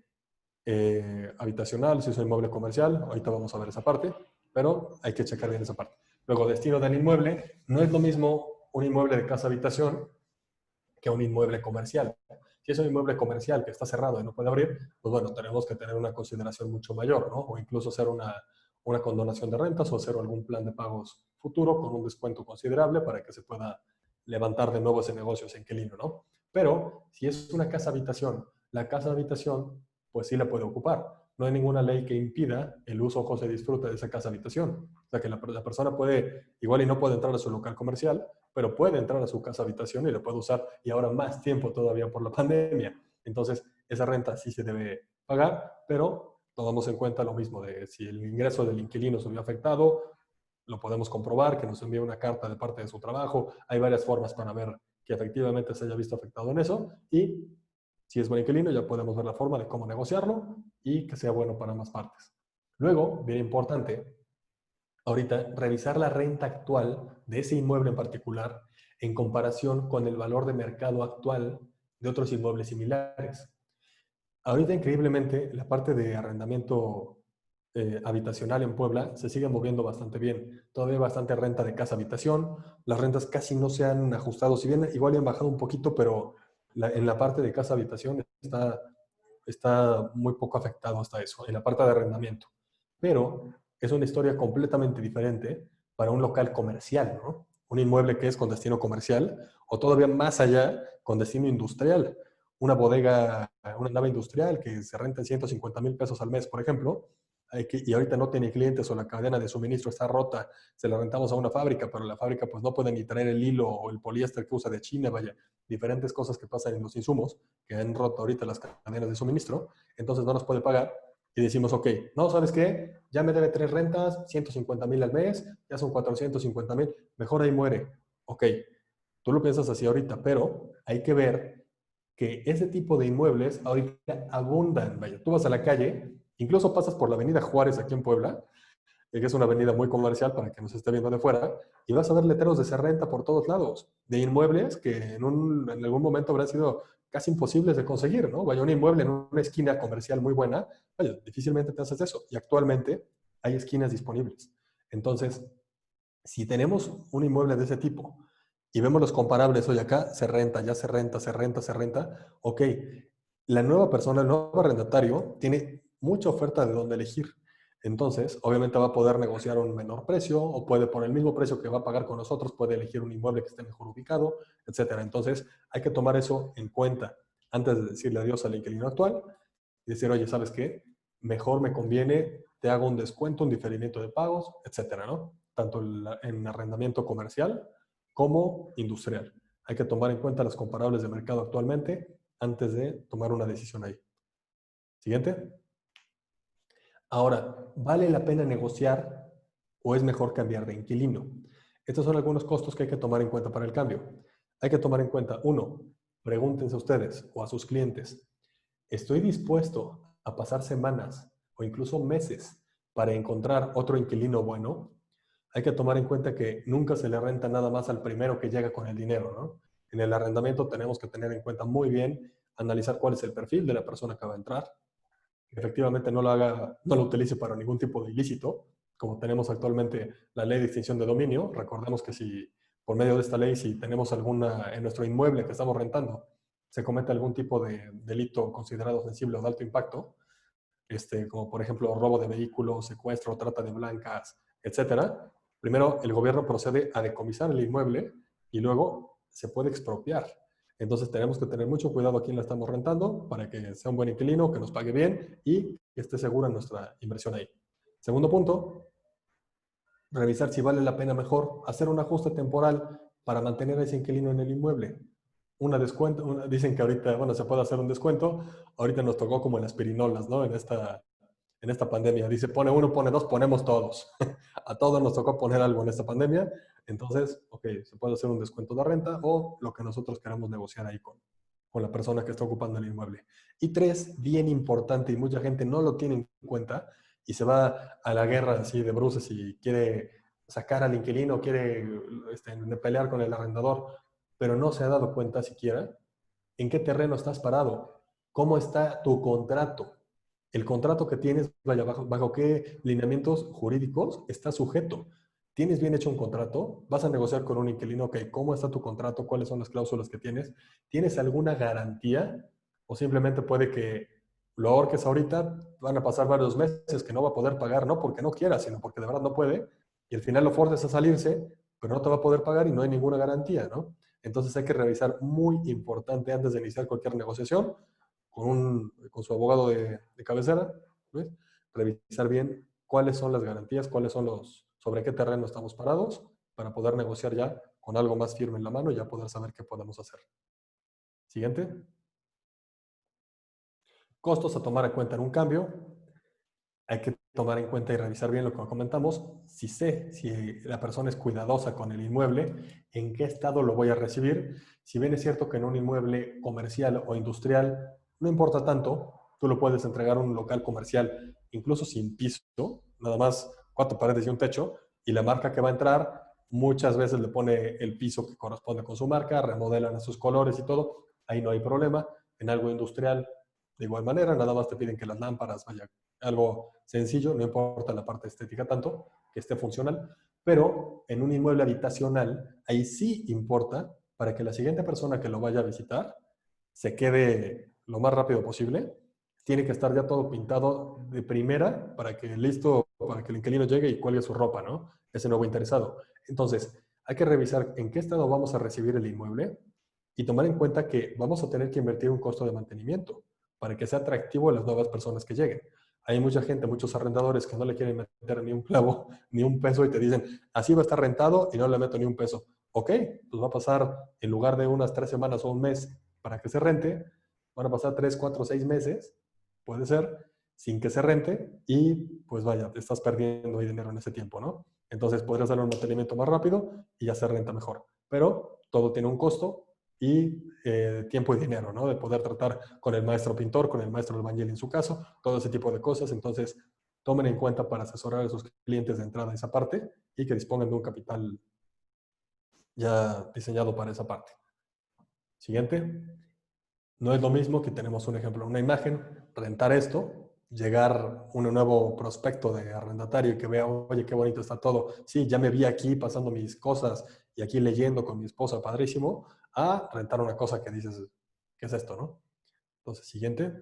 habitacional, si es un inmueble comercial, ahorita vamos a ver esa parte, pero hay que checar bien esa parte. Luego, destino del inmueble, no es lo mismo un inmueble de casa habitación que un inmueble comercial. Si es un inmueble comercial que está cerrado y no puede abrir, pues bueno, tenemos que tener una consideración mucho mayor, ¿no? O incluso hacer una condonación de rentas o hacer algún plan de pagos futuro con un descuento considerable para que se pueda levantar de nuevo ese negocio, ese inquilino, ¿no? Pero si es una casa habitación, la casa habitación, pues sí la puede ocupar. No hay ninguna ley que impida el uso o se disfrute de esa casa habitación. O sea que la persona puede, igual y no puede entrar a su local comercial, pero puede entrar a su casa habitación y lo puede usar, y ahora más tiempo todavía por la pandemia. Entonces, esa renta sí se debe pagar, pero tomamos en cuenta lo mismo de si el ingreso del inquilino se vio afectado, lo podemos comprobar, que nos envíe una carta de parte de su trabajo. Hay varias formas para ver que efectivamente se haya visto afectado en eso, y si es buen inquilino ya podemos ver la forma de cómo negociarlo y que sea bueno para ambas partes. Luego, bien importante, ahorita, revisar la renta actual de ese inmueble en particular en comparación con el valor de mercado actual de otros inmuebles similares. Ahorita, increíblemente, la parte de arrendamiento habitacional en Puebla se sigue moviendo bastante bien. Todavía hay bastante renta de casa-habitación. Las rentas casi no se han ajustado. Si bien igual han bajado un poquito, pero en la parte de casa-habitación está está muy poco afectado hasta eso, en la parte de arrendamiento. Pero es una historia completamente diferente para un local comercial, ¿no? Un inmueble que es con destino comercial o todavía más allá con destino industrial. Una bodega, una nave industrial que se renta en 150,000 pesos al mes, por ejemplo, y ahorita no tiene clientes o la cadena de suministro está rota, se la rentamos a una fábrica, pero la fábrica pues no puede ni traer el hilo o el poliéster que usa de China, vaya, diferentes cosas que pasan en los insumos, que han roto ahorita las cadenas de suministro, entonces no nos puede pagar y decimos, ok, no, ¿sabes qué? Ya me debe 3 rentas, 150,000 al mes, ya son 450,000, mejor ahí muere. Ok, tú lo piensas así ahorita, pero hay que ver que ese tipo de inmuebles ahorita abundan. Vaya, tú vas a la calle, incluso pasas por la Avenida Juárez aquí en Puebla, que es una avenida muy comercial para que nos esté viendo de fuera, y vas a ver letreros de se renta por todos lados, de inmuebles que en algún momento habrán sido casi imposibles de conseguir, ¿no? Vaya, un inmueble en una esquina comercial muy buena, vaya, difícilmente te haces eso, y actualmente hay esquinas disponibles. Entonces, si tenemos un inmueble de ese tipo y vemos los comparables hoy acá, se renta, ya se renta, se renta, se renta, ok, la nueva persona, el nuevo arrendatario, tiene mucha oferta de dónde elegir. Entonces, obviamente va a poder negociar un menor precio o puede, por el mismo precio que va a pagar con nosotros, puede elegir un inmueble que esté mejor ubicado, etcétera. Entonces, hay que tomar eso en cuenta antes de decirle adiós al inquilino actual y decir, oye, ¿sabes qué? Mejor me conviene, te hago un descuento, un diferimiento de pagos, etcétera, ¿no? Tanto en arrendamiento comercial como industrial. Hay que tomar en cuenta los comparables de mercado actualmente antes de tomar una decisión ahí. Siguiente. Ahora, ¿vale la pena negociar o es mejor cambiar de inquilino? Estos son algunos costos que hay que tomar en cuenta para el cambio. Hay que tomar en cuenta, uno, pregúntense a ustedes o a sus clientes, ¿estoy dispuesto a pasar semanas o incluso meses para encontrar otro inquilino bueno? Hay que tomar en cuenta que nunca se le renta nada más al primero que llega con el dinero, ¿no? En el arrendamiento tenemos que tener en cuenta muy bien, analizar cuál es el perfil de la persona que va a entrar, que efectivamente no lo utilice para ningún tipo de ilícito, como tenemos actualmente la ley de extinción de dominio. Recordemos que si por medio de esta ley, si tenemos alguna en nuestro inmueble que estamos rentando, se comete algún tipo de delito considerado sensible o de alto impacto, como por ejemplo robo de vehículos, secuestro, trata de blancas, etcétera, primero el gobierno procede a decomisar el inmueble y luego se puede expropiar. Entonces tenemos que tener mucho cuidado a quién la estamos rentando para que sea un buen inquilino, que nos pague bien y que esté segura nuestra inversión ahí. Segundo punto, revisar si vale la pena mejor hacer un ajuste temporal para mantener a ese inquilino en el inmueble. Dicen que ahorita, bueno, se puede hacer un descuento. Ahorita nos tocó como en las pirinolas, ¿no? En esta pandemia. Dice, pone uno, pone dos, ponemos todos. A todos nos tocó poner algo en esta pandemia. Entonces, ok, se puede hacer un descuento de renta o lo que nosotros queramos negociar ahí con la persona que está ocupando el inmueble. Y tres, bien importante, y mucha gente no lo tiene en cuenta y se va a la guerra así de bruces y quiere sacar al inquilino, quiere pelear con el arrendador, pero no se ha dado cuenta siquiera en qué terreno estás parado, cómo está tu contrato. El contrato que tienes, vaya, bajo qué lineamientos jurídicos está sujeto. ¿Tienes bien hecho un contrato? ¿Vas a negociar con un inquilino? Ok, ¿cómo está tu contrato? ¿Cuáles son las cláusulas que tienes? ¿Tienes alguna garantía? ¿O simplemente puede que lo ahorques ahorita, van a pasar varios meses que no va a poder pagar, no porque no quiera, sino porque de verdad no puede, y al final lo forces a salirse, pero no te va a poder pagar y no hay ninguna garantía, ¿no? Entonces hay que revisar, muy importante antes de iniciar cualquier negociación, con su abogado de cabecera, ¿ves? Revisar bien cuáles son las garantías, sobre qué terreno estamos parados, para poder negociar ya con algo más firme en la mano y ya poder saber qué podemos hacer. Siguiente. Costos a tomar en cuenta en un cambio. Hay que tomar en cuenta y revisar bien lo que comentamos. Si la persona es cuidadosa con el inmueble, en qué estado lo voy a recibir. Si bien es cierto que en un inmueble comercial o industrial no importa tanto, tú lo puedes entregar a un local comercial, incluso sin piso, nada más 4 paredes y un techo, y la marca que va a entrar muchas veces le pone el piso que corresponde con su marca, remodelan a sus colores y todo, ahí no hay problema. En algo industrial, de igual manera, nada más te piden que las lámparas vayan, algo sencillo, no importa la parte estética tanto, que esté funcional, pero en un inmueble habitacional, ahí sí importa para que la siguiente persona que lo vaya a visitar se quede lo más rápido posible, tiene que estar ya todo pintado de primera para que listo, para que el inquilino llegue y cuelgue su ropa, ¿no? Ese nuevo interesado. Entonces, hay que revisar en qué estado vamos a recibir el inmueble y tomar en cuenta que vamos a tener que invertir un costo de mantenimiento para que sea atractivo a las nuevas personas que lleguen. Hay mucha gente, muchos arrendadores que no le quieren meter ni un clavo, ni un peso y te dicen, así va a estar rentado y no le meto ni un peso. Ok, pues va a pasar, en lugar de unas 3 semanas o un mes para que se rente, van a pasar 3, 4, 6 meses, puede ser, sin que se rente y pues vaya, te estás perdiendo ahí dinero en ese tiempo, ¿no? Entonces podrías darle un mantenimiento más rápido y ya se renta mejor. Pero todo tiene un costo y tiempo y dinero, ¿no? De poder tratar con el maestro pintor, con el maestro albañil en su caso, todo ese tipo de cosas. Entonces, tomen en cuenta para asesorar a sus clientes de entrada esa parte y que dispongan de un capital ya diseñado para esa parte. Siguiente. No es lo mismo que tenemos un ejemplo, una imagen, rentar esto, llegar un nuevo prospecto de arrendatario y que vea, oye, qué bonito está todo. Sí, ya me vi aquí pasando mis cosas y aquí leyendo con mi esposa, padrísimo, a rentar una cosa que dices, ¿qué es esto, no? Entonces, siguiente.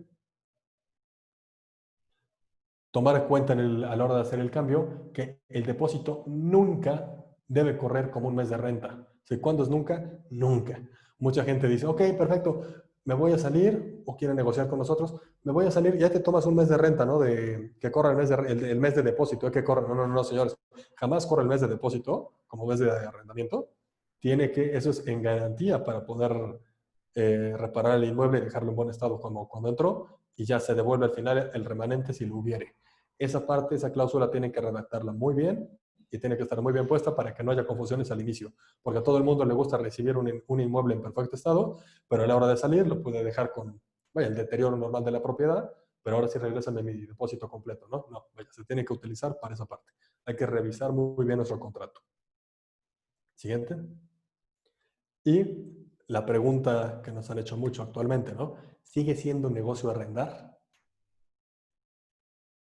Tomar en cuenta a la hora de hacer el cambio que el depósito nunca debe correr como un mes de renta. ¿Cuándo es nunca? Nunca. Mucha gente dice, ok, perfecto, me voy a salir, o quiere negociar con nosotros, me voy a salir, ya te tomas un mes de renta, ¿no? Que corra el mes de depósito, que corra. No, señores, jamás corre el mes de depósito, como mes de arrendamiento. Eso es en garantía para poder reparar el inmueble y dejarlo en buen estado como cuando entró, y ya se devuelve al final el remanente si lo hubiere. Esa parte, esa cláusula, tienen que redactarla muy bien y tiene que estar muy bien puesta para que no haya confusiones al inicio, porque a todo el mundo le gusta recibir un inmueble en perfecto estado, pero a la hora de salir lo puede dejar con, vaya, el deterioro normal de la propiedad, pero ahora sí regrésame mi depósito completo, ¿no? No, vaya, se tiene que utilizar para esa parte. Hay que revisar muy bien nuestro contrato. Siguiente. Y la pregunta que nos han hecho mucho actualmente, ¿no? ¿Sigue siendo un negocio arrendar?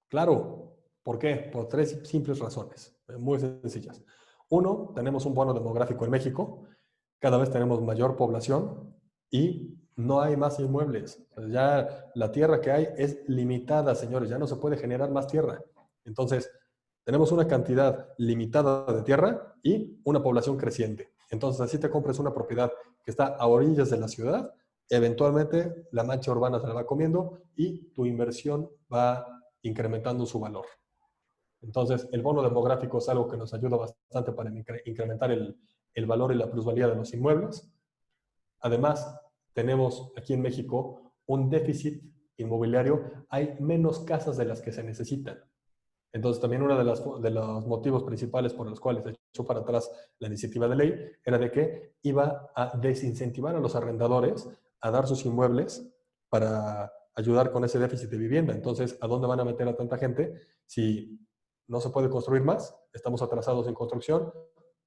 Claro. ¿Por qué? Por 3 simples razones, muy sencillas. Uno, tenemos un bono demográfico en México, cada vez tenemos mayor población y no hay más inmuebles. Ya la tierra que hay es limitada, señores, ya no se puede generar más tierra. Entonces, tenemos una cantidad limitada de tierra y una población creciente. Entonces, así te compres una propiedad que está a orillas de la ciudad, eventualmente la mancha urbana se la va comiendo y tu inversión va incrementando su valor. Entonces, el bono demográfico es algo que nos ayuda bastante para incrementar el valor y la plusvalía de los inmuebles. Además, tenemos aquí en México un déficit inmobiliario. Hay menos casas de las que se necesitan. Entonces, también uno de los motivos principales por los cuales se echó para atrás la iniciativa de ley era de que iba a desincentivar a los arrendadores a dar sus inmuebles para ayudar con ese déficit de vivienda. Entonces, ¿a dónde van a meter a tanta gente si no se puede construir más? Estamos atrasados en construcción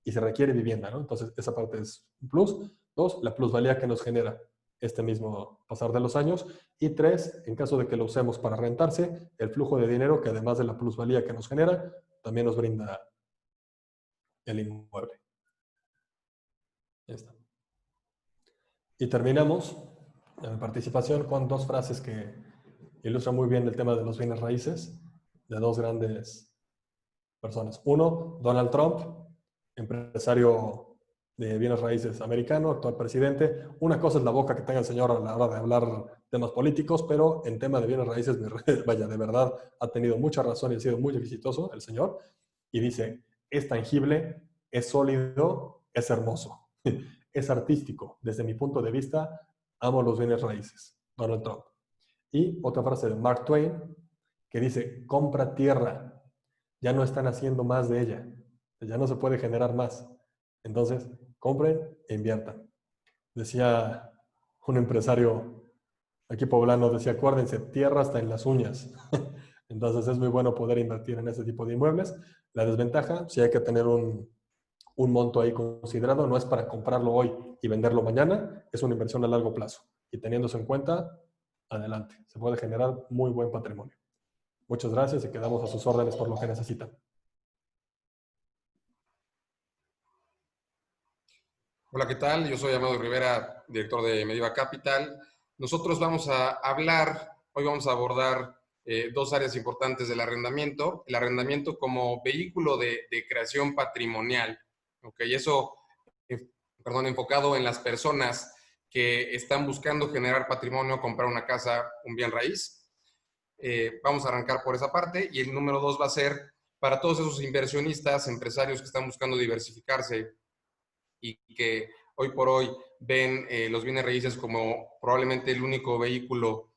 y se requiere vivienda, ¿no? Entonces, esa parte es un plus. 2, la plusvalía que nos genera este mismo pasar de los años. Y 3, en caso de que lo usemos para rentarse, el flujo de dinero que además de la plusvalía que nos genera, también nos brinda el inmueble. Ya está. Y terminamos la participación con 2 frases que ilustran muy bien el tema de los bienes raíces, de 2 grandes personas. Uno, Donald Trump, empresario de bienes raíces americano, actual presidente. Una cosa es la boca que tenga el señor a la hora de hablar temas políticos, pero en tema de bienes raíces, vaya, de verdad, ha tenido mucha razón y ha sido muy exitoso el señor. Y dice, es tangible, es sólido, es hermoso, es artístico. Desde mi punto de vista, amo los bienes raíces. Donald Trump. Y otra frase de Mark Twain, que dice, compra tierra, ya no están haciendo más de ella, ya no se puede generar más. Entonces, compren e inviertan. Decía un empresario aquí poblano, decía, acuérdense, tierra hasta en las uñas. Entonces, es muy bueno poder invertir en ese tipo de inmuebles. La desventaja, si hay que tener un monto ahí considerado, no es para comprarlo hoy y venderlo mañana, es una inversión a largo plazo. Y teniéndose en cuenta, adelante. Se puede generar muy buen patrimonio. Muchas gracias y quedamos a sus órdenes por lo que necesitan. Hola, ¿qué tal? Yo soy Amado Rivera, director de Mediva Capital. Nosotros vamos a hablar Hoy vamos a abordar dos áreas importantes del arrendamiento. El arrendamiento como vehículo de creación patrimonial. ¿Okay? Eso, enfocado en las personas que están buscando generar patrimonio, comprar una casa, un bien raíz. Vamos a arrancar por esa parte. Y el número 2 va a ser para todos esos inversionistas, empresarios que están buscando diversificarse y que hoy por hoy ven los bienes raíces como probablemente el único vehículo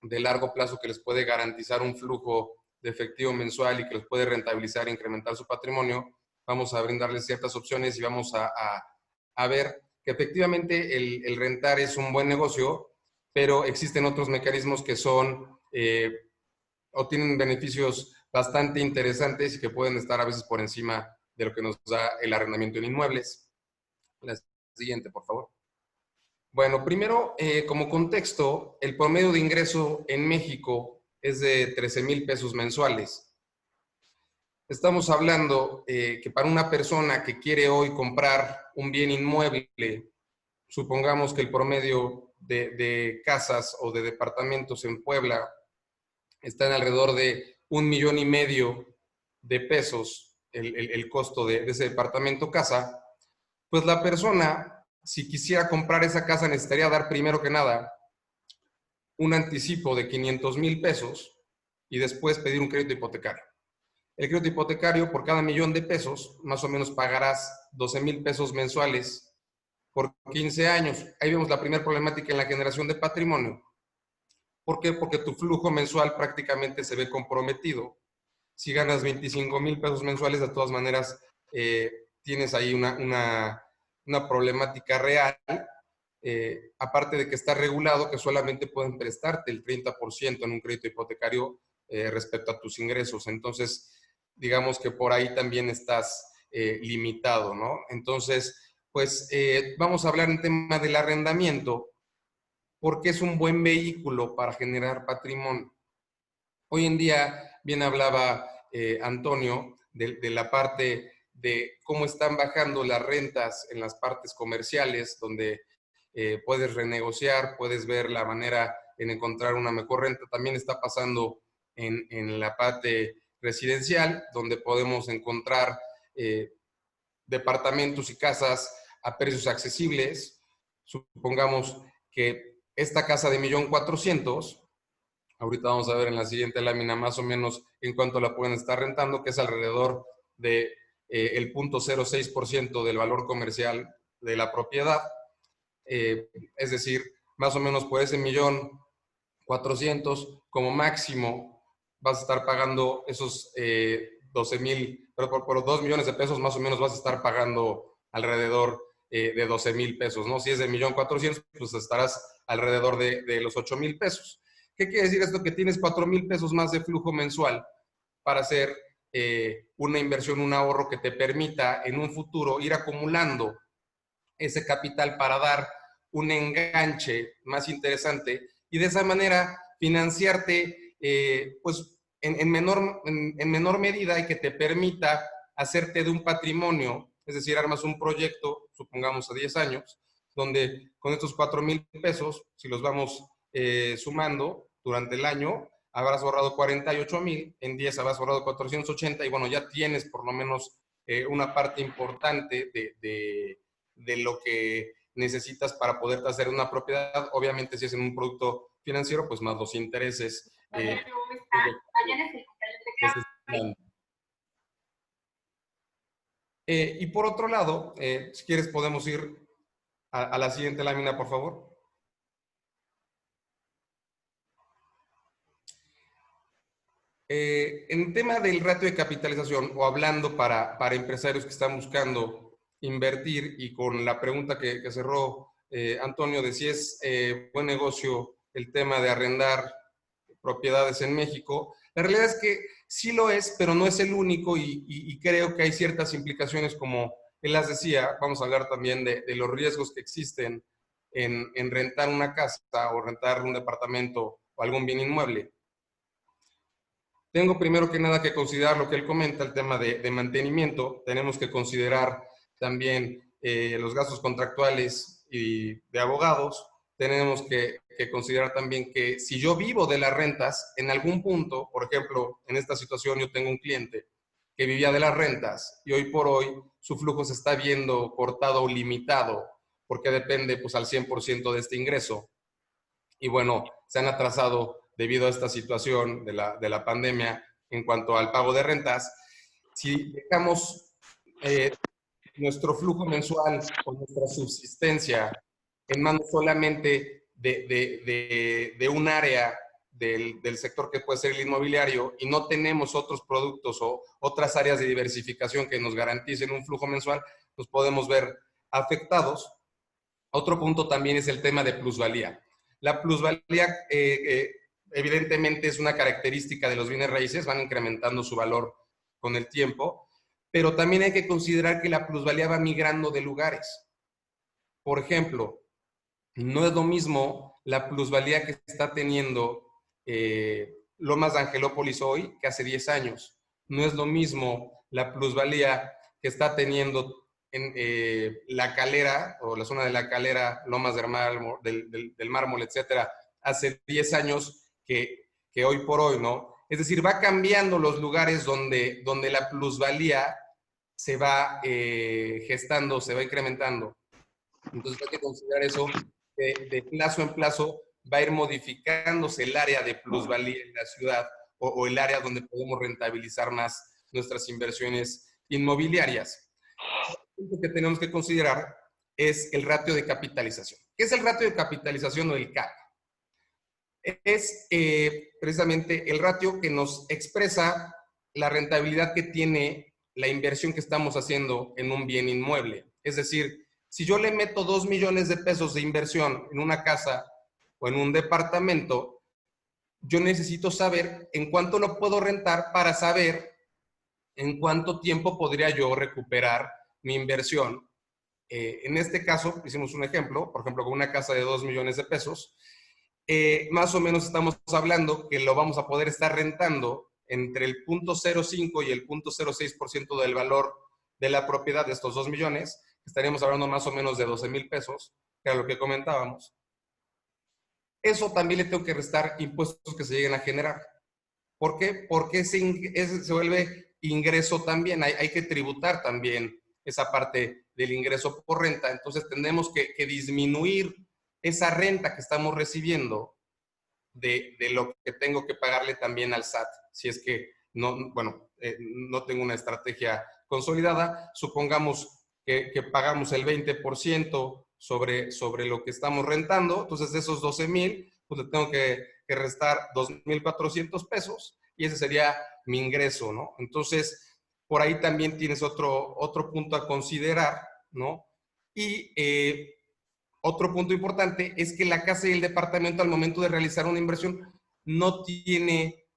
de largo plazo que les puede garantizar un flujo de efectivo mensual y que los puede rentabilizar e incrementar su patrimonio. Vamos a brindarles ciertas opciones y vamos a ver que efectivamente el rentar es un buen negocio, pero existen otros mecanismos que son o tienen beneficios bastante interesantes y que pueden estar a veces por encima de lo que nos da el arrendamiento en inmuebles. La siguiente, por favor. Bueno, primero, como contexto, el promedio de ingreso en México es de 13,000 pesos mensuales. Estamos hablando que para una persona que quiere hoy comprar un bien inmueble, supongamos que el promedio de casas o de departamentos en Puebla está en alrededor de 1,5 millones de pesos el costo de ese departamento casa, pues la persona, si quisiera comprar esa casa, necesitaría dar primero que nada un anticipo de 500,000 pesos y después pedir un crédito hipotecario. El crédito hipotecario, por cada 1,000,000 de pesos, más o menos pagarás 12,000 pesos mensuales por 15 años. Ahí vemos la primera problemática en la generación de patrimonio. ¿Por qué? Porque tu flujo mensual prácticamente se ve comprometido. Si ganas 25,000 pesos mensuales, de todas maneras, tienes ahí una problemática real, aparte de que está regulado que solamente pueden prestarte el 30% en un crédito hipotecario respecto a tus ingresos. Entonces, digamos que por ahí también estás limitado, ¿no? Entonces, pues vamos a hablar en tema del arrendamiento, porque es un buen vehículo para generar patrimonio. Hoy en día, bien hablaba Antonio de la parte de cómo están bajando las rentas en las partes comerciales, donde puedes renegociar, puedes ver la manera en encontrar una mejor renta. También está pasando en la parte residencial, donde podemos encontrar departamentos y casas a precios accesibles. Supongamos que esta casa de 1,400,000, ahorita vamos a ver en la siguiente lámina más o menos en cuánto la pueden estar rentando, que es alrededor de el 0.06% del valor comercial de la propiedad. Es decir, más o menos por ese 1,400,000 como máximo vas a estar pagando esos 12,000, pero por 2 millones de pesos más o menos vas a estar pagando alrededor de 12,000 pesos, ¿no? Si es de 1,400,000, pues estarás alrededor de los 8,000 pesos. ¿Qué quiere decir esto? Que tienes 4,000 pesos más de flujo mensual para hacer una inversión, un ahorro que te permita en un futuro ir acumulando ese capital para dar un enganche más interesante y de esa manera financiarte pues en menor medida y que te permita hacerte de un patrimonio, es decir, armas un proyecto, supongamos a 10 años, donde con estos 4,000 pesos, si los vamos sumando durante el año, habrás ahorrado 48,000, en 10 habrás ahorrado 480 y bueno, ya tienes por lo menos una parte importante de lo que necesitas para poderte hacer una propiedad. Obviamente si es en un producto financiero, pues más los intereses. Y por otro lado, si quieres podemos ir a la siguiente lámina, por favor. En tema del ratio de capitalización, o hablando para empresarios que están buscando invertir, y con la pregunta que cerró Antonio de si es buen negocio el tema de arrendar propiedades en México, la realidad es que sí lo es, pero no es el único y creo que hay ciertas implicaciones, como él las decía. Vamos a hablar también de los riesgos que existen en rentar una casa o rentar un departamento o algún bien inmueble. Tengo primero que nada que considerar lo que él comenta, el tema de mantenimiento. Tenemos que considerar también los gastos contractuales y de abogados. Tenemos que que considerar también que si yo vivo de las rentas, en algún punto, por ejemplo, en esta situación yo tengo un cliente que vivía de las rentas y hoy por hoy su flujo se está viendo cortado o limitado porque depende pues al 100% de este ingreso. Y bueno, se han atrasado debido a esta situación de la pandemia en cuanto al pago de rentas. Si dejamos nuestro flujo mensual o nuestra subsistencia en manos solamente de un área del sector que puede ser el inmobiliario y no tenemos otros productos o otras áreas de diversificación que nos garanticen un flujo mensual, nos podemos ver afectados. Otro punto también es el tema de plusvalía. La plusvalía evidentemente es una característica de los bienes raíces, van incrementando su valor con el tiempo, pero también hay que considerar que la plusvalía va migrando de lugares. Por ejemplo, no es lo mismo la plusvalía que está teniendo Lomas de Angelópolis hoy que hace 10 años. No es lo mismo la plusvalía que está teniendo en La Calera o la zona de La Calera, Lomas del Mármol, etcétera, hace 10 años que hoy por hoy, ¿no? Es decir, va cambiando los lugares donde la plusvalía se va gestando, se va incrementando. Entonces hay que considerar eso, de plazo en plazo va a ir modificándose el área de plusvalía en la ciudad o el área donde podemos rentabilizar más nuestras inversiones inmobiliarias. Lo que tenemos que considerar es el ratio de capitalización. ¿Qué es el ratio de capitalización o el CAP? Es precisamente el ratio que nos expresa la rentabilidad que tiene la inversión que estamos haciendo en un bien inmueble. Es decir, si yo le meto 2 millones de pesos de inversión en una casa o en un departamento, yo necesito saber en cuánto lo puedo rentar para saber en cuánto tiempo podría yo recuperar mi inversión. En este caso, hicimos un ejemplo, por ejemplo, con una casa de 2 millones de pesos, más o menos estamos hablando que lo vamos a poder estar rentando entre el 0.05 y el 0.06% del valor de la propiedad de estos 2 millones. Estaríamos hablando más o menos de 12,000 pesos, que era lo que comentábamos. Eso también le tengo que restar impuestos que se lleguen a generar. ¿Por qué? Porque se vuelve ingreso también. Hay que tributar también esa parte del ingreso por renta. Entonces tenemos que disminuir esa renta que estamos recibiendo de lo que tengo que pagarle también al SAT. Si es que no tengo una estrategia consolidada, supongamos que pagamos el 20% sobre lo que estamos rentando, entonces de esos 12,000, pues le tengo que restar 2,400 pesos y ese sería mi ingreso, ¿no? Entonces, por ahí también tienes otro punto a considerar, ¿no? Y otro punto importante es que la casa y el departamento al momento de realizar una inversión no tiene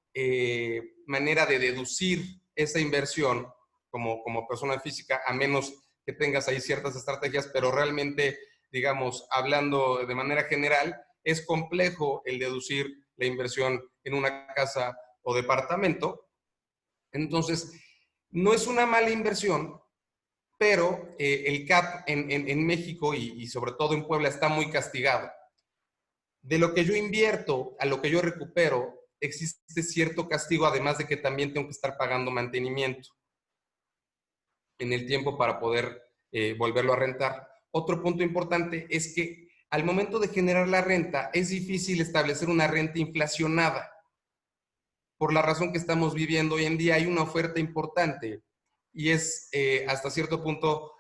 manera de deducir esa inversión como persona física, a menos que tengas ahí ciertas estrategias, pero realmente, digamos, hablando de manera general, es complejo el deducir la inversión en una casa o departamento. Entonces, no es una mala inversión, pero el CAP en México y sobre todo en Puebla está muy castigado. De lo que yo invierto a lo que yo recupero, existe cierto castigo, además de que también tengo que estar pagando mantenimiento en el tiempo para poder volverlo a rentar. Otro punto importante es que al momento de generar la renta es difícil establecer una renta inflacionada. Por la razón que estamos viviendo hoy en día hay una oferta importante y es hasta cierto punto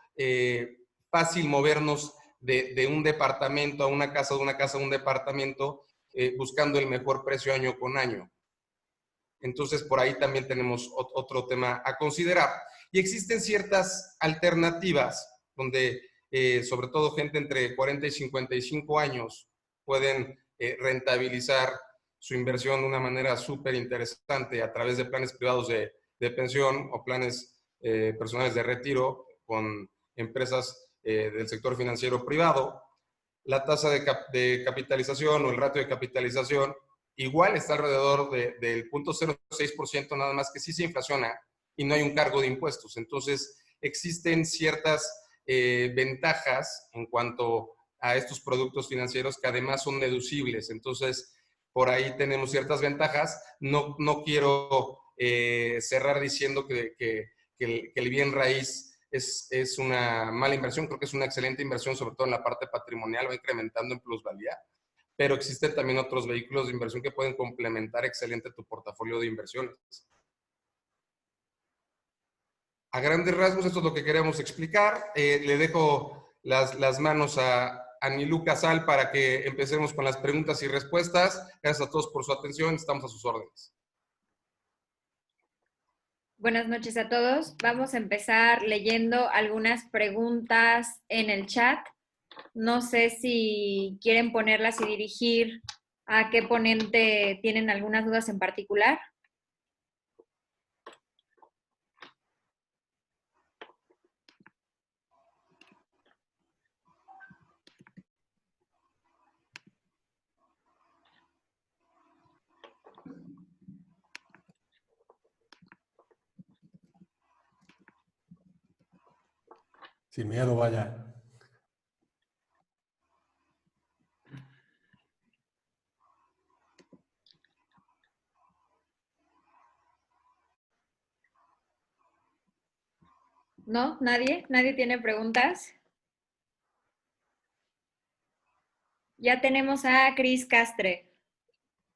fácil movernos de un departamento a una casa, de una casa a un departamento, buscando el mejor precio año con año. Entonces, por ahí también tenemos otro tema a considerar. Y existen ciertas alternativas donde, sobre todo gente entre 40 y 55 años, pueden rentabilizar su inversión de una manera súper interesante a través de planes privados de pensión o planes personales de retiro con empresas del sector financiero privado. La tasa de capitalización o el ratio de capitalización igual está alrededor del 0.06%, nada más que sí se inflaciona y no hay un cargo de impuestos. Entonces, existen ciertas ventajas en cuanto a estos productos financieros que además son deducibles. Entonces, por ahí tenemos ciertas ventajas. No quiero cerrar diciendo que el bien raíz es una mala inversión. Creo que es una excelente inversión, sobre todo en la parte patrimonial, va incrementando en plusvalía. Pero existen también otros vehículos de inversión que pueden complementar excelente tu portafolio de inversiones. A grandes rasgos, esto es lo que queremos explicar. Le dejo las manos a Anilú Casal para que empecemos con las preguntas y respuestas. Gracias a todos por su atención. Estamos a sus órdenes. Buenas noches a todos. Vamos a empezar leyendo algunas preguntas en el chat. No sé si quieren ponerlas y dirigir a qué ponente tienen algunas dudas en particular. Sin miedo, vaya. ¿No? ¿Nadie? ¿Nadie tiene preguntas? Ya tenemos a Cris Castre.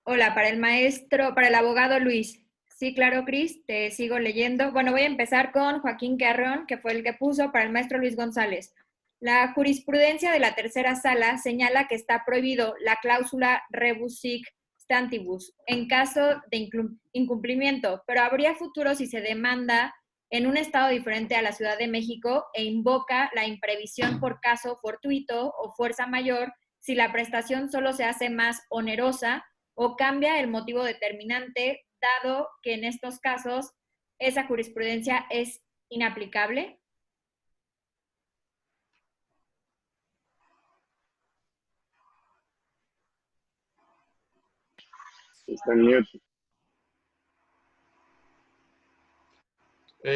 Hola, para el abogado Luis. Sí, claro, Cris, te sigo leyendo. Bueno, voy a empezar con Joaquín Carrón, que fue el que puso para el maestro Luis González. La jurisprudencia de la tercera sala señala que está prohibido la cláusula rebus sic stantibus en caso de incumplimiento, pero habría futuro si se demanda en un estado diferente a la Ciudad de México e invoca la imprevisión por caso fortuito o fuerza mayor si la prestación solo se hace más onerosa o cambia el motivo determinante, dado que en estos casos esa jurisprudencia es inaplicable. Está en mute.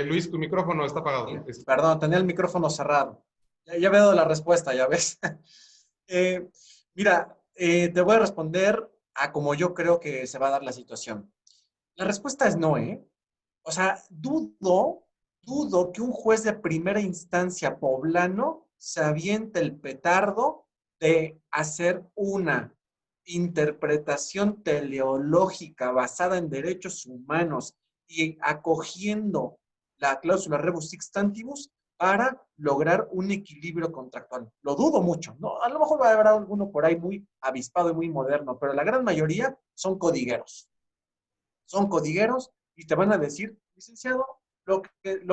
Luis, tu micrófono está apagado. Perdón, tenía el micrófono cerrado. Ya veo la respuesta, ya ves. Mira, te voy a responder a como yo creo que se va a dar la situación. La respuesta es no, ¿eh? O sea, dudo que un juez de primera instancia poblano se aviente el petardo de hacer una interpretación teleológica basada en derechos humanos y acogiendo la cláusula rebus sic stantibus para lograr un equilibrio contractual. Lo dudo mucho, ¿no? A lo mejor va a haber alguno por ahí muy avispado y muy moderno, pero la gran mayoría son codigueros. Son codigueros y te van a decir, licenciado, lo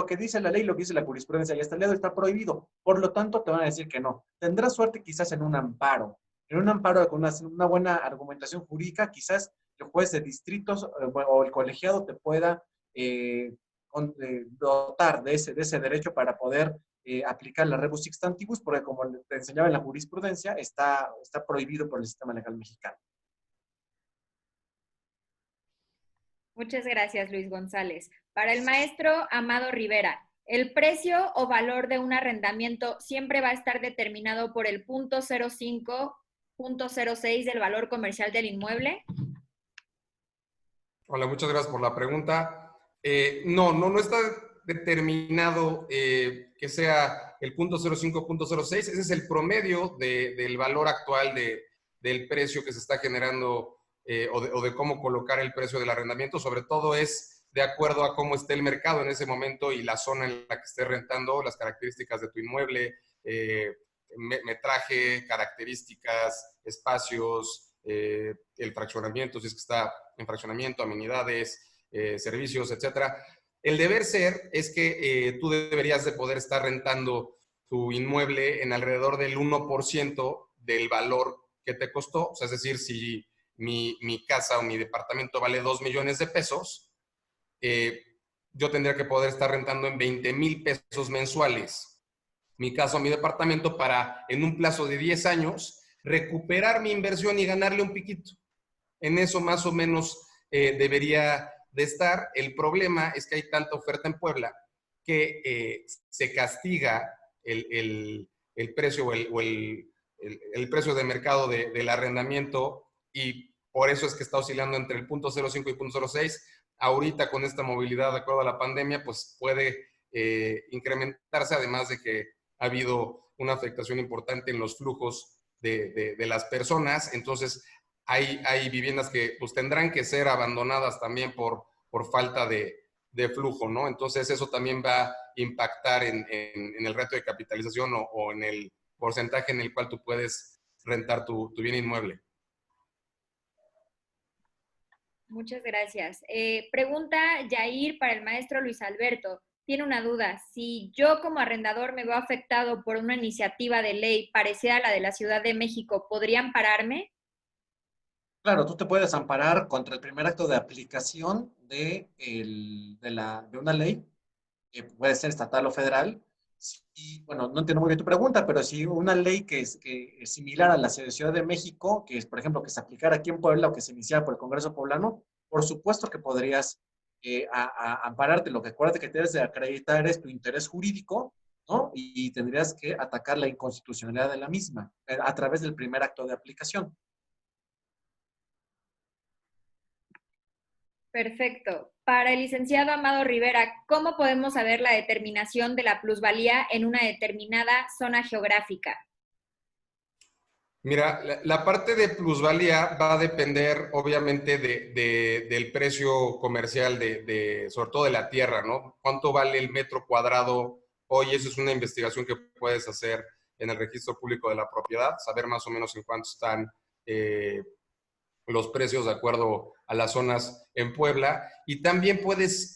que dice la ley, lo que dice la jurisprudencia y hasta el dedo está prohibido. Por lo tanto, te van a decir que no. Tendrás suerte quizás en un amparo. En un amparo con una buena argumentación jurídica, quizás el juez de distritos o el colegiado te pueda dotar de ese derecho para poder aplicar la rebus sic stantibus, porque como te enseñaba en la jurisprudencia, está prohibido por el sistema legal mexicano. Muchas gracias, Luis González. Para el maestro Amado Rivera, ¿el precio o valor de un arrendamiento siempre va a estar determinado por el 0.05, 0.06 del valor comercial del inmueble? Hola, muchas gracias por la pregunta. No está determinado que sea el 0.05, 0.06. Ese es el promedio del valor actual del precio que se está generando o de cómo colocar el precio del arrendamiento. Sobre todo es de acuerdo a cómo esté el mercado en ese momento y la zona en la que estés rentando, las características de tu inmueble, metraje, características, espacios, el fraccionamiento, si es que está en fraccionamiento, amenidades, servicios, etcétera. El deber ser es que tú deberías de poder estar rentando tu inmueble en alrededor del 1% del valor que te costó. O sea, es decir, si mi casa o mi departamento vale 2 millones de pesos, yo tendría que poder estar rentando en 20,000 pesos mensuales mi casa o mi departamento para, en un plazo de 10 años, recuperar mi inversión y ganarle un piquito. En eso más o menos debería de estar. El problema es que hay tanta oferta en Puebla que se castiga el precio o el precio de mercado del arrendamiento, y por eso es que está oscilando entre el 0.05 y 0.06. Ahorita con esta movilidad de acuerdo a la pandemia, pues puede incrementarse, además de que ha habido una afectación importante en los flujos de las personas. Entonces hay viviendas que pues tendrán que ser abandonadas también por falta de flujo, ¿no? Entonces eso también va a impactar en el reto de capitalización o en el porcentaje en el cual tú puedes rentar tu bien inmueble. Muchas gracias. Pregunta Yair para el maestro Luis Alberto. Tiene una duda. Si yo como arrendador me veo afectado por una iniciativa de ley parecida a la de la Ciudad de México, ¿podrían pararme? Claro, tú te puedes amparar contra el primer acto de aplicación de una ley, que puede ser estatal o federal. Si, bueno, no entiendo muy bien tu pregunta, pero si una ley que es similar a la de Ciudad de México, que es, por ejemplo, que se aplicara aquí en Puebla o que se iniciara por el Congreso Poblano, por supuesto que podrías ampararte. Lo que acuérdate que tienes de acreditar es tu interés jurídico, ¿no? Y tendrías que atacar la inconstitucionalidad de la misma a través del primer acto de aplicación. Perfecto. Para el licenciado Amado Rivera, ¿cómo podemos saber la determinación de la plusvalía en una determinada zona geográfica? Mira, la parte de plusvalía va a depender obviamente del precio comercial sobre todo de la tierra, ¿no? ¿Cuánto vale el metro cuadrado hoy? Eso es una investigación que puedes hacer en el registro público de la propiedad, saber más o menos en cuánto están los precios de acuerdo a las zonas en Puebla. Y también puedes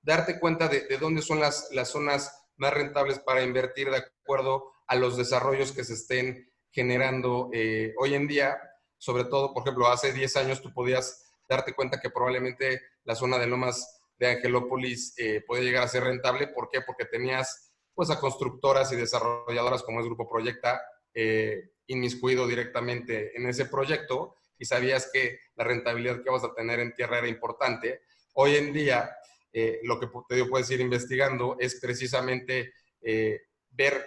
darte cuenta de dónde son las zonas más rentables para invertir de acuerdo a los desarrollos que se estén generando hoy en día. Sobre todo, por ejemplo, hace 10 años tú podías darte cuenta que probablemente la zona de Lomas de Angelópolis podía llegar a ser rentable. ¿Por qué? Porque tenías pues a constructoras y desarrolladoras como es Grupo Proyecta inmiscuido directamente en ese proyecto, y sabías que la rentabilidad que vas a tener en tierra era importante. Hoy en día, lo que te digo, puedes ir investigando es precisamente ver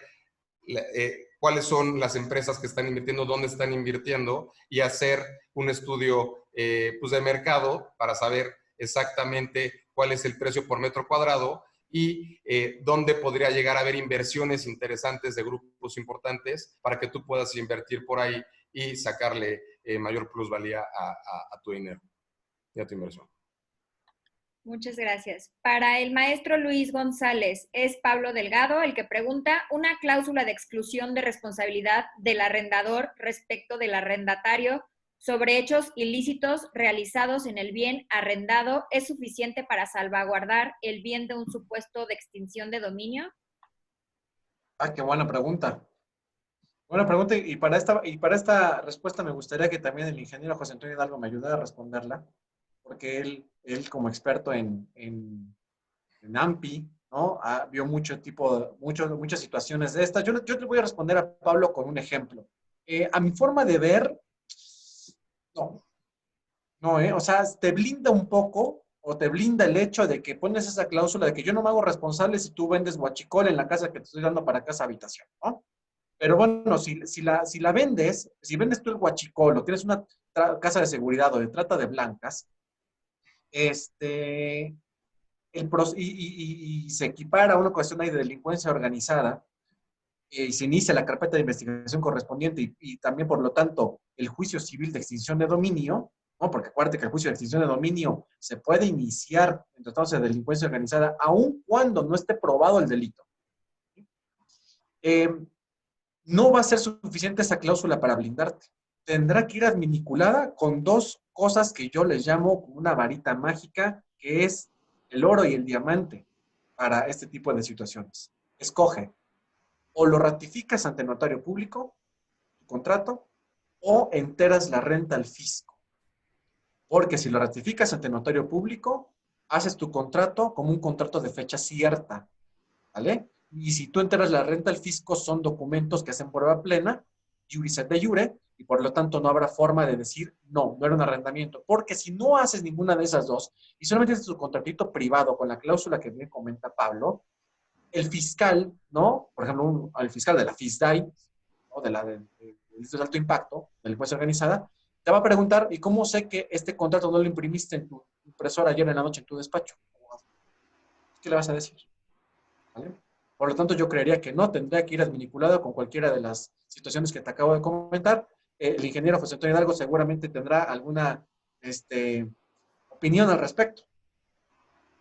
cuáles son las empresas que están invirtiendo, dónde están invirtiendo, y hacer un estudio pues de mercado para saber exactamente cuál es el precio por metro cuadrado y dónde podría llegar a haber inversiones interesantes de grupos importantes para que tú puedas invertir por ahí y sacarle mayor plusvalía a tu dinero y a tu inversión. Muchas gracias. Para el maestro Luis González, es Pablo Delgado el que pregunta una cláusula de exclusión de responsabilidad del arrendador respecto del arrendatario sobre hechos ilícitos realizados en el bien arrendado es suficiente para salvaguardar el bien de un supuesto de extinción de dominio. Ah, qué buena pregunta. Buena pregunta, y para esta respuesta me gustaría que también el ingeniero José Antonio Hidalgo me ayudara a responderla, porque él como experto en AMPI, ¿no? Vio muchas situaciones de estas. Yo le voy a responder a Pablo con un ejemplo. A mi forma de ver, no, o sea, te blinda un poco, o te blinda el hecho de que pones esa cláusula de que yo no me hago responsable si tú vendes huachicol en la casa que te estoy dando para casa habitación, ¿no? Pero bueno, si la vendes, si vendes tú el huachicol o tienes una casa de seguridad o de trata de blancas, y se equipara a una cuestión ahí de delincuencia organizada, y se inicia la carpeta de investigación correspondiente y también, por lo tanto, el juicio civil de extinción de dominio, ¿no? Porque acuérdate que el juicio de extinción de dominio se puede iniciar en tratándose de delincuencia organizada, aun cuando no esté probado el delito. No va a ser suficiente esa cláusula para blindarte. Tendrá que ir adminiculada con dos cosas que yo les llamo como una varita mágica, que es el oro y el diamante para este tipo de situaciones. Escoge, o lo ratificas ante notario público, tu contrato, o enteras la renta al fisco. Porque si lo ratificas ante notario público, haces tu contrato como un contrato de fecha cierta, ¿vale? Y si tú enteras la renta al fisco, son documentos que hacen prueba plena, iuris et de jure, y por lo tanto no habrá forma de decir, no era un arrendamiento. Porque si no haces ninguna de esas dos, y solamente haces tu contratito privado con la cláusula que bien comenta Pablo, el fiscal, ¿no? Por ejemplo, el fiscal de la FISDAI, o de delitos de alto impacto, delincuencia organizada, te va a preguntar, ¿y cómo sé que este contrato no lo imprimiste en tu impresora ayer en la noche en tu despacho? ¿Qué le vas a decir? ¿Vale? Por lo tanto, yo creería que no tendría que ir adminiculado con cualquiera de las situaciones que te acabo de comentar. El ingeniero José Antonio Hidalgo seguramente tendrá alguna opinión al respecto.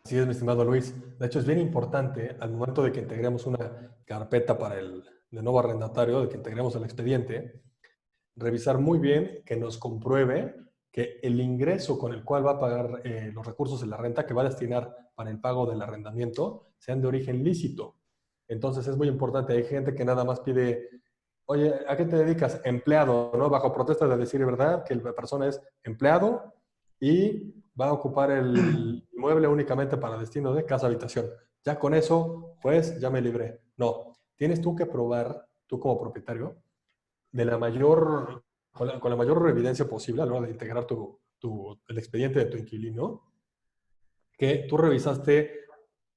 Así es, mi estimado Luis. De hecho, es bien importante al momento de que integremos una carpeta para el de nuevo arrendatario, de que integremos el expediente, revisar muy bien que nos compruebe que el ingreso con el cual va a pagar los recursos de la renta que va a destinar para el pago del arrendamiento sean de origen lícito. Entonces es muy importante. Hay gente que nada más pide, oye, ¿a qué te dedicas? Empleado, ¿no? Bajo protesta de decir verdad, que la persona es empleado y va a ocupar el inmueble únicamente para destino de casa-habitación. Ya con eso, pues, ya me libré. No, tienes tú que probar, tú como propietario, de la mayor, con la mayor evidencia posible a la hora de integrar el expediente de tu inquilino, que tú revisaste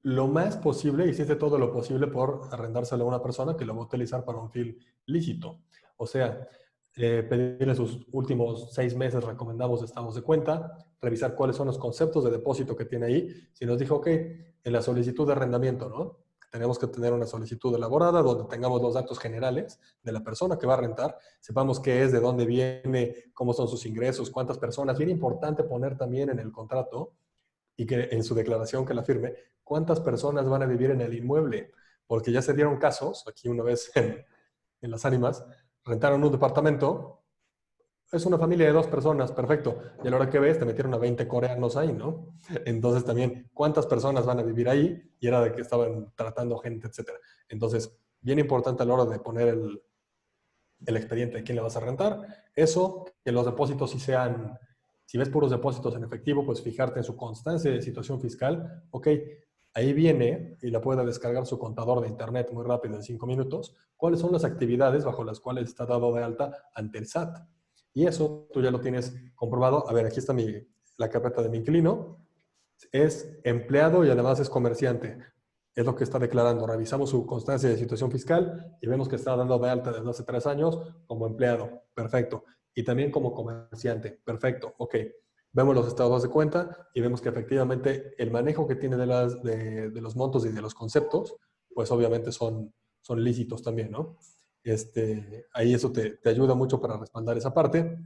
lo más posible, hiciste todo lo posible por arrendárselo a una persona que lo va a utilizar para un fin lícito. O sea, pedirle sus últimos 6 meses recomendamos de estados de cuenta, revisar cuáles son los conceptos de depósito que tiene ahí. Si nos dijo, ok, en la solicitud de arrendamiento, ¿no? Tenemos que tener una solicitud elaborada donde tengamos los datos generales de la persona que va a rentar, sepamos qué es, de dónde viene, cómo son sus ingresos, cuántas personas. Bien importante poner también en el contrato y que en su declaración que la firme, cuántas personas van a vivir en el inmueble, porque ya se dieron casos, aquí una vez en Las Ánimas, rentaron un departamento, es una familia de 2 personas, perfecto, y a la hora que ves te metieron a 20 coreanos ahí, ¿no? Entonces también, ¿cuántas personas van a vivir ahí? Y era de que estaban tratando gente, etcétera. Entonces, bien importante a la hora de poner el expediente de quién le vas a rentar, eso, que los depósitos sí sean, si ves puros depósitos en efectivo, pues fijarte en su constancia de situación fiscal, ok, ahí viene y la puede descargar su contador de internet muy rápido en 5 minutos, cuáles son las actividades bajo las cuales está dado de alta ante el SAT. Y eso tú ya lo tienes comprobado. A ver, aquí está la carpeta de mi inquilino. Es empleado y además es comerciante. Es lo que está declarando. Revisamos su constancia de situación fiscal y vemos que está dando de alta desde hace 3 años como empleado. Perfecto. Y también como comerciante. Perfecto. Ok. Vemos los estados de cuenta y vemos que efectivamente el manejo que tiene de los montos y de los conceptos, pues obviamente son lícitos también, ¿no? Ahí eso te ayuda mucho para respaldar esa parte.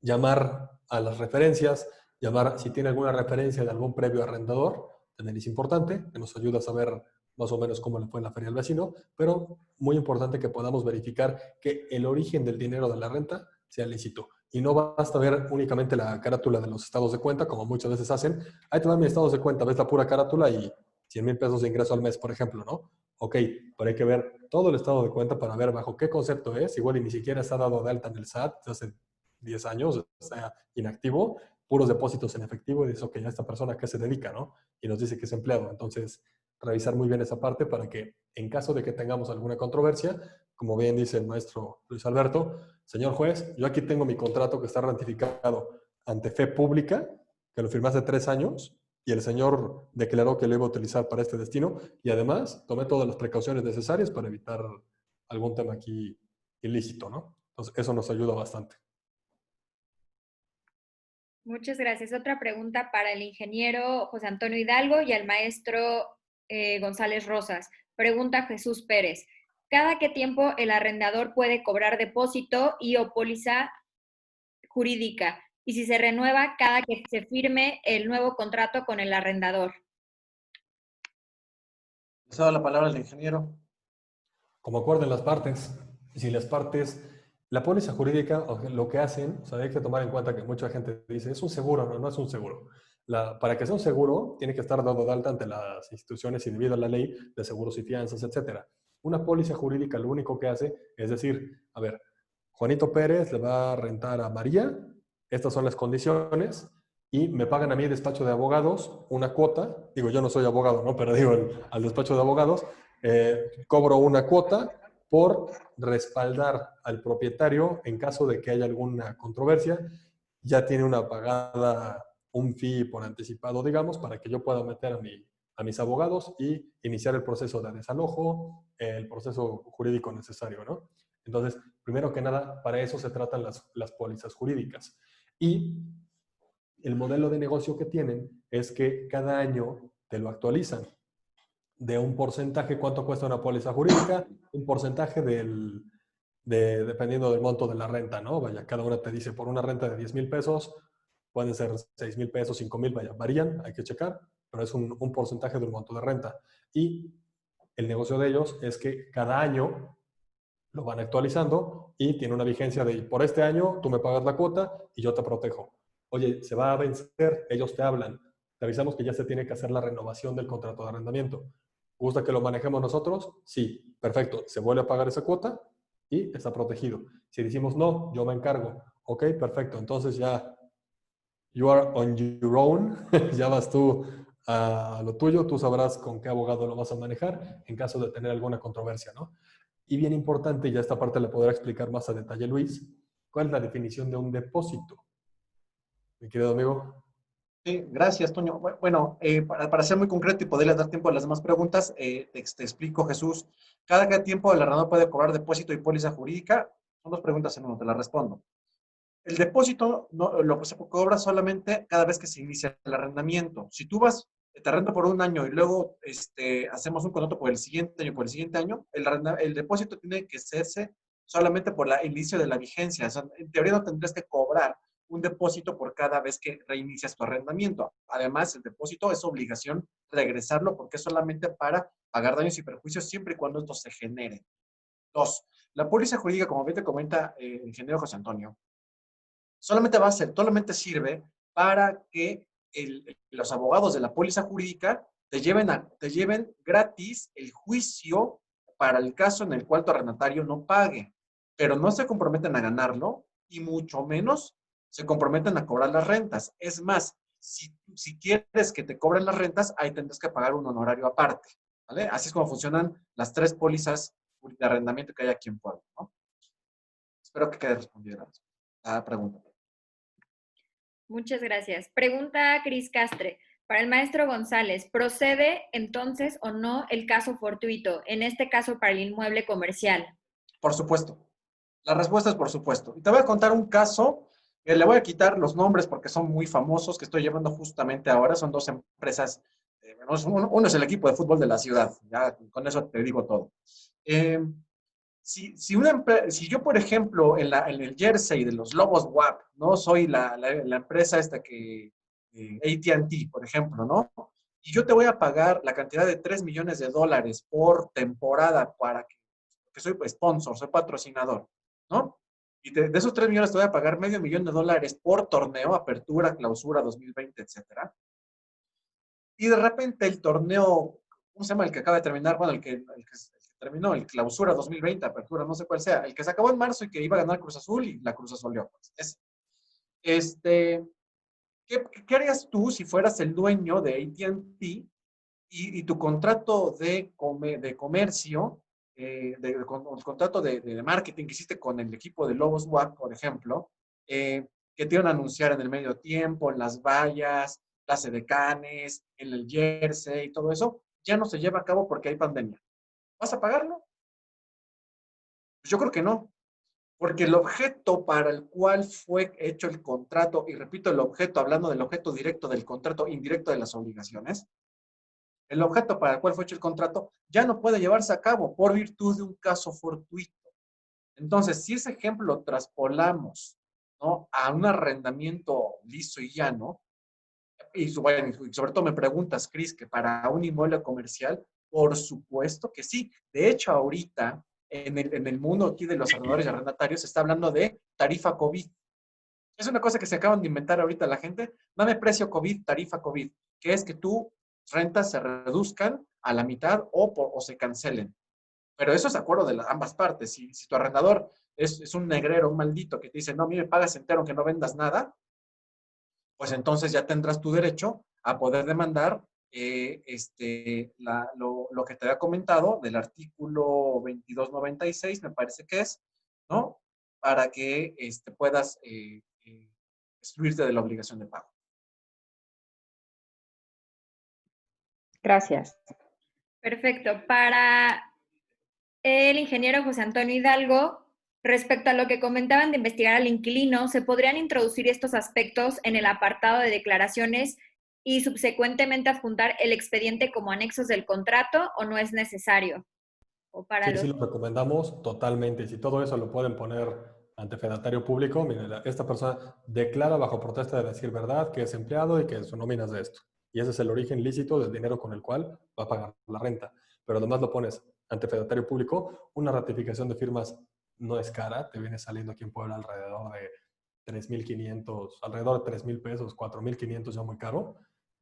Llamar a las referencias, llamar si tiene alguna referencia de algún previo arrendador, también es importante, que nos ayuda a saber más o menos cómo le fue en la feria al vecino, pero muy importante que podamos verificar que el origen del dinero de la renta sea lícito. Y no basta ver únicamente la carátula de los estados de cuenta, como muchas veces hacen. Ahí te van mis estados de cuenta, ves la pura carátula y 100,000 pesos de ingreso al mes, por ejemplo, ¿no? Ok, pero hay que ver todo el estado de cuenta para ver bajo qué concepto es. Igual y ni siquiera está dado de alta en el SAT hace 10 años, o sea, inactivo, puros depósitos en efectivo y dice, ok, a esta persona a qué se dedica, ¿no? Y nos dice que es empleado. Entonces, revisar muy bien esa parte para que en caso de que tengamos alguna controversia, como bien dice el maestro Luis Alberto, señor juez, yo aquí tengo mi contrato que está ratificado ante fe pública, que lo firmé hace 3 años, y el señor declaró que lo iba a utilizar para este destino, y además tomé todas las precauciones necesarias para evitar algún tema aquí ilícito, ¿no? Entonces, eso nos ayuda bastante. Muchas gracias. Otra pregunta para el ingeniero José Antonio Hidalgo y al maestro González Rosas. Pregunta Jesús Pérez. ¿Cada qué tiempo el arrendador puede cobrar depósito y o póliza jurídica? Y si se renueva cada que se firme el nuevo contrato con el arrendador. Les doy la palabra al ingeniero. Como acuerden las partes, si las partes, la póliza jurídica, lo que hacen, o sea, hay que tomar en cuenta que mucha gente dice, es un seguro, no es un seguro. Para que sea un seguro, tiene que estar dado de alta ante las instituciones y debido a la ley de seguros y fianzas, etc. Una póliza jurídica lo único que hace es decir, a ver, Juanito Pérez le va a rentar a María, estas son las condiciones, y me pagan a mí el despacho de abogados una cuota, digo, yo no soy abogado, ¿no? Pero digo, al despacho de abogados, cobro una cuota por respaldar al propietario en caso de que haya alguna controversia. Ya tiene una pagada, un fee por anticipado, digamos, para que yo pueda meter a mis abogados y iniciar el proceso de desalojo, el proceso jurídico necesario, ¿no? Entonces, primero que nada, para eso se tratan las pólizas jurídicas. Y el modelo de negocio que tienen es que cada año te lo actualizan de un porcentaje. ¿Cuánto cuesta una póliza jurídica? Un porcentaje dependiendo del monto de la renta, ¿no? Vaya, cada una te dice por una renta de 10,000 pesos, pueden ser 6,000 pesos, 5,000, vaya, varían, hay que checar, pero es un porcentaje del monto de renta. Y el negocio de ellos es que cada año lo van actualizando y tiene una vigencia de por este año tú me pagas la cuota y yo te protejo. Oye, se va a vencer, ellos te hablan, te avisamos que ya se tiene que hacer la renovación del contrato de arrendamiento. ¿Gusta que lo manejemos nosotros? Sí, perfecto. Se vuelve a pagar esa cuota y está protegido. Si decimos no, yo me encargo. Ok, perfecto. Entonces ya, you are on your own. Ya vas tú a lo tuyo. Tú sabrás con qué abogado lo vas a manejar en caso de tener alguna controversia, ¿no? Y bien importante, y ya esta parte la podrá explicar más a detalle Luis, ¿cuál es la definición de un depósito? Mi querido amigo. Sí, gracias, Toño. Bueno, para ser muy concreto y poderle dar tiempo a las demás preguntas, te explico, Jesús. ¿Cada tiempo el arrendador puede cobrar depósito y póliza jurídica? Son dos preguntas en uno, te las respondo. El depósito lo se cobra solamente cada vez que se inicia el arrendamiento. Si tú vas, te arrenda por un año y luego hacemos un contrato por el siguiente año, el depósito tiene que hacerse solamente por el inicio de la vigencia. O sea, en teoría no tendrías que cobrar un depósito por cada vez que reinicias tu arrendamiento. Además, el depósito es obligación regresarlo porque es solamente para pagar daños y perjuicios siempre y cuando estos se generen. Dos, la póliza jurídica, como bien te comenta el ingeniero José Antonio, solamente sirve para que los abogados de la póliza jurídica te lleven gratis el juicio para el caso en el cual tu arrendatario no pague, pero no se comprometen a ganarlo y mucho menos se comprometen a cobrar las rentas. Es más, si quieres que te cobren las rentas, ahí tendrás que pagar un honorario aparte, ¿vale? Así es como funcionan las tres pólizas de arrendamiento que hay aquí en Puebla, ¿no? Espero que quede respondida la pregunta. Muchas gracias. Pregunta Cris Castre. Para el maestro González, ¿procede entonces o no el caso fortuito, en este caso para el inmueble comercial? Por supuesto. La respuesta es por supuesto. Y te voy a contar un caso, le voy a quitar los nombres porque son muy famosos, que estoy llevando justamente ahora. Son dos empresas. Uno es el equipo de fútbol de la ciudad. Ya con eso te digo todo. Si yo, por ejemplo, en el jersey de los Lobos WAP, ¿no? Soy la empresa esta AT&T, por ejemplo, ¿no? Y yo te voy a pagar la cantidad de $3 millones por temporada que soy sponsor, soy patrocinador, ¿no? Y de esos 3 millones te voy a pagar $500,000 por torneo, apertura, clausura 2020, etcétera. Y de repente el torneo, ¿cómo se llama? El que acaba de terminar, bueno, el que terminó, el clausura 2020, apertura, no sé cuál sea, el que se acabó en marzo y que iba a ganar Cruz Azul y la Cruz Azulió. Pues. ¿Qué harías tú si fueras el dueño de AT&T y tu contrato de comercio, el contrato de marketing que hiciste con el equipo de Lobos WAP, por ejemplo, que te iban a anunciar en el medio tiempo, en las vallas, las edecanes, en el jersey y todo eso, ya no se lleva a cabo porque hay pandemia? ¿Vas a pagarlo? Pues yo creo que no, porque el objeto para el cual fue hecho el contrato, y repito el objeto, hablando del objeto directo del contrato, indirecto de las obligaciones, el objeto para el cual fue hecho el contrato ya no puede llevarse a cabo por virtud de un caso fortuito. Entonces, si ese ejemplo lo traspolamos, ¿no?, a un arrendamiento liso y llano, y sobre todo me preguntas, Cris, que para un inmueble comercial, por supuesto que sí. De hecho, ahorita, en el mundo aquí de los arrendadores y arrendatarios, se está hablando de tarifa COVID. Es una cosa que se acaban de inventar ahorita la gente. Dame precio COVID, tarifa COVID, que es que tus rentas se reduzcan a la mitad o se cancelen. Pero eso es acuerdo de ambas partes. Si tu arrendador es un negrero, un maldito, que te dice, no, a mí me pagas entero aunque no vendas nada, pues entonces ya tendrás tu derecho a poder demandar lo que te había comentado del artículo 2296, me parece que es, ¿no? Para que puedas excluirte de la obligación de pago. Gracias. Perfecto. Para el ingeniero José Antonio Hidalgo, Respecto a lo que comentaban de investigar al inquilino, ¿se podrían introducir estos aspectos en el apartado de declaraciones y subsecuentemente adjuntar el expediente como anexos del contrato o no es necesario? O para Sí, los... sí lo recomendamos totalmente. Y si todo eso lo pueden poner ante fedatario público, miren, esta persona declara bajo protesta de decir verdad que es empleado y que su nómina es de esto. Y ese es el origen lícito del dinero con el cual va a pagar la renta. Pero además lo pones ante fedatario público, una ratificación de firmas no es cara, te viene saliendo aquí en Puebla alrededor de 3,500, alrededor de 3,000 pesos, 4,500 ya muy caro.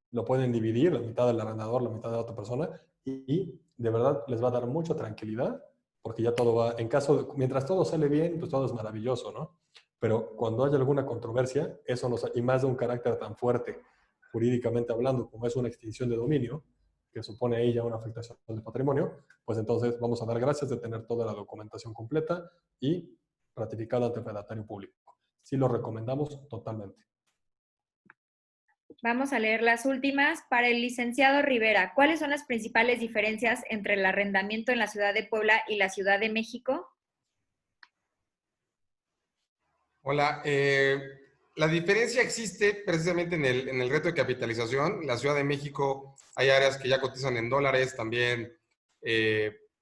Lo pueden dividir, la mitad del arrendador, la mitad de otra persona, y de verdad les va a dar mucha tranquilidad, porque ya todo va, en caso de, mientras todo sale bien, pues todo es maravilloso, ¿no? Pero cuando haya alguna controversia, eso nos, y más de un carácter tan fuerte, jurídicamente hablando, como es una extinción de dominio, que supone ahí ya una afectación de patrimonio, pues entonces vamos a dar gracias de tener toda la documentación completa y ratificada ante el fedatario público. Sí lo recomendamos totalmente. Vamos a leer las últimas. Para el licenciado Rivera, ¿cuáles son las principales diferencias entre el arrendamiento en la ciudad de Puebla y la Ciudad de México? Hola, la diferencia existe precisamente en el reto de capitalización. La Ciudad de México hay áreas que ya cotizan en dólares, también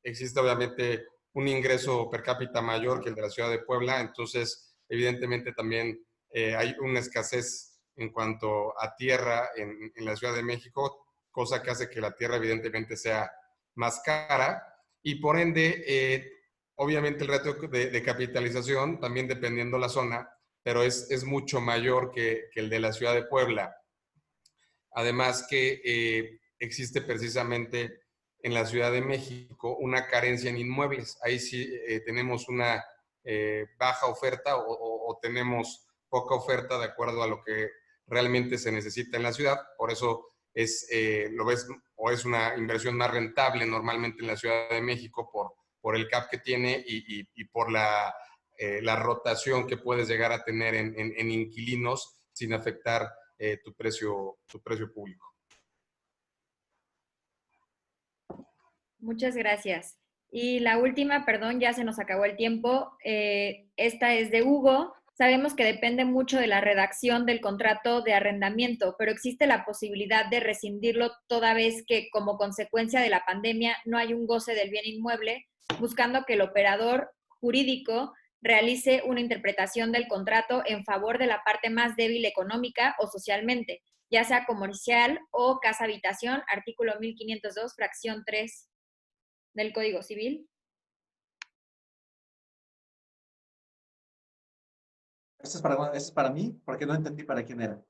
existe obviamente un ingreso per cápita mayor que el de la Ciudad de Puebla, entonces evidentemente también hay una escasez en cuanto a tierra en la Ciudad de México, cosa que hace que la tierra evidentemente sea más cara y por ende obviamente el reto de capitalización, también dependiendo la zona, pero es mucho mayor que el de la ciudad de Puebla. Además que existe precisamente en la Ciudad de México una carencia en inmuebles. Ahí sí tenemos una baja oferta o tenemos poca oferta de acuerdo a lo que realmente se necesita en la ciudad. Por eso lo ves, o es una inversión más rentable normalmente en la Ciudad de México por el CAP que tiene y por la rotación que puedes llegar a tener en inquilinos sin afectar tu precio público. Muchas gracias. Y la última, perdón, ya se nos acabó el tiempo. Esta es de Hugo. Sabemos que depende mucho de la redacción del contrato de arrendamiento, pero existe la posibilidad de rescindirlo toda vez que, como consecuencia de la pandemia, no hay un goce del bien inmueble, buscando que el operador jurídico realice una interpretación del contrato en favor de la parte más débil económica o socialmente, ya sea comercial o casa habitación, artículo 1502, fracción 3 del Código Civil. Este es para mí, porque no entendí para quién era.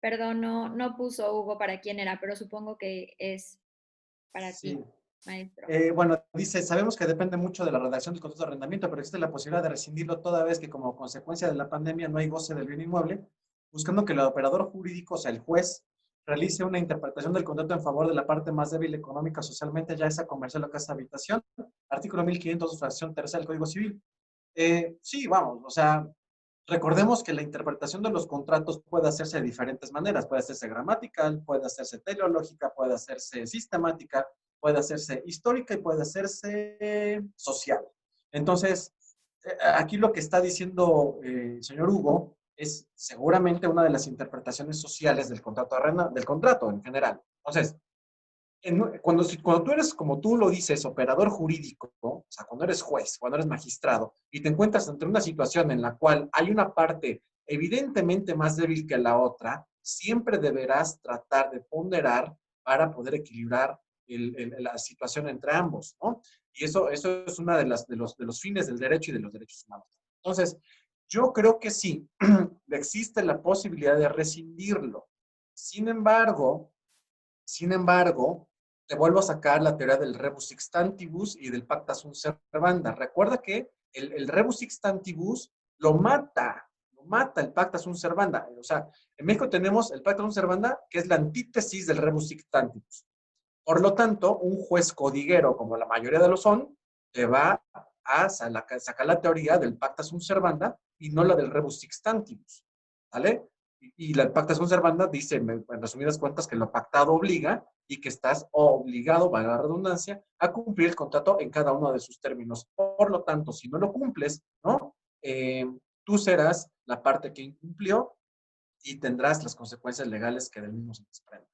Perdón, no puso Hugo para quién era, pero supongo que es para Sí. ti, maestro. Bueno, dice, sabemos que depende mucho de la redacción del contrato de arrendamiento, pero existe la posibilidad de rescindirlo toda vez que como consecuencia de la pandemia no hay goce del bien inmueble, buscando que el operador jurídico, o sea, el juez, realice una interpretación del contrato en favor de la parte más débil económica socialmente, ya sea comercial o casa habitación. Artículo 1502, fracción tercera del Código Civil. Sí, vamos, o sea, recordemos que la interpretación de los contratos puede hacerse de diferentes maneras. Puede hacerse gramatical, puede hacerse teleológica, puede hacerse sistemática, puede hacerse histórica y puede hacerse social. Entonces, aquí lo que está diciendo el señor Hugo es seguramente una de las interpretaciones sociales del contrato, del contrato en general. Entonces, cuando tú eres, como tú lo dices, operador jurídico, ¿no? O sea, cuando eres juez, cuando eres magistrado, y te encuentras ante una situación en la cual hay una parte evidentemente más débil que la otra, siempre deberás tratar de ponderar para poder equilibrar la situación entre ambos, ¿no? Y eso es una de los fines del derecho y de los derechos humanos. Entonces, yo creo que sí, existe la posibilidad de rescindirlo. Sin embargo, te vuelvo a sacar la teoría del rebus sixtantibus y del pacta sunt servanda. Recuerda que el rebus sixtantibus lo mata el pacta sunt servanda. O sea, en México tenemos el pacta sunt servanda, que es la antítesis del rebus sixtantibus. Por lo tanto, un juez codiguero, como la mayoría de los son, te va a sacar la teoría del pacta sunt servanda y no la del rebus sixtantibus. ¿Vale? Y la pacta sunt servanda dice, en resumidas cuentas, que lo pactado obliga y que estás obligado, valga la redundancia, a cumplir el contrato en cada uno de sus términos. Por lo tanto, si no lo cumples, ¿no? Tú serás la parte que incumplió y tendrás las consecuencias legales que del mismo se desprenden.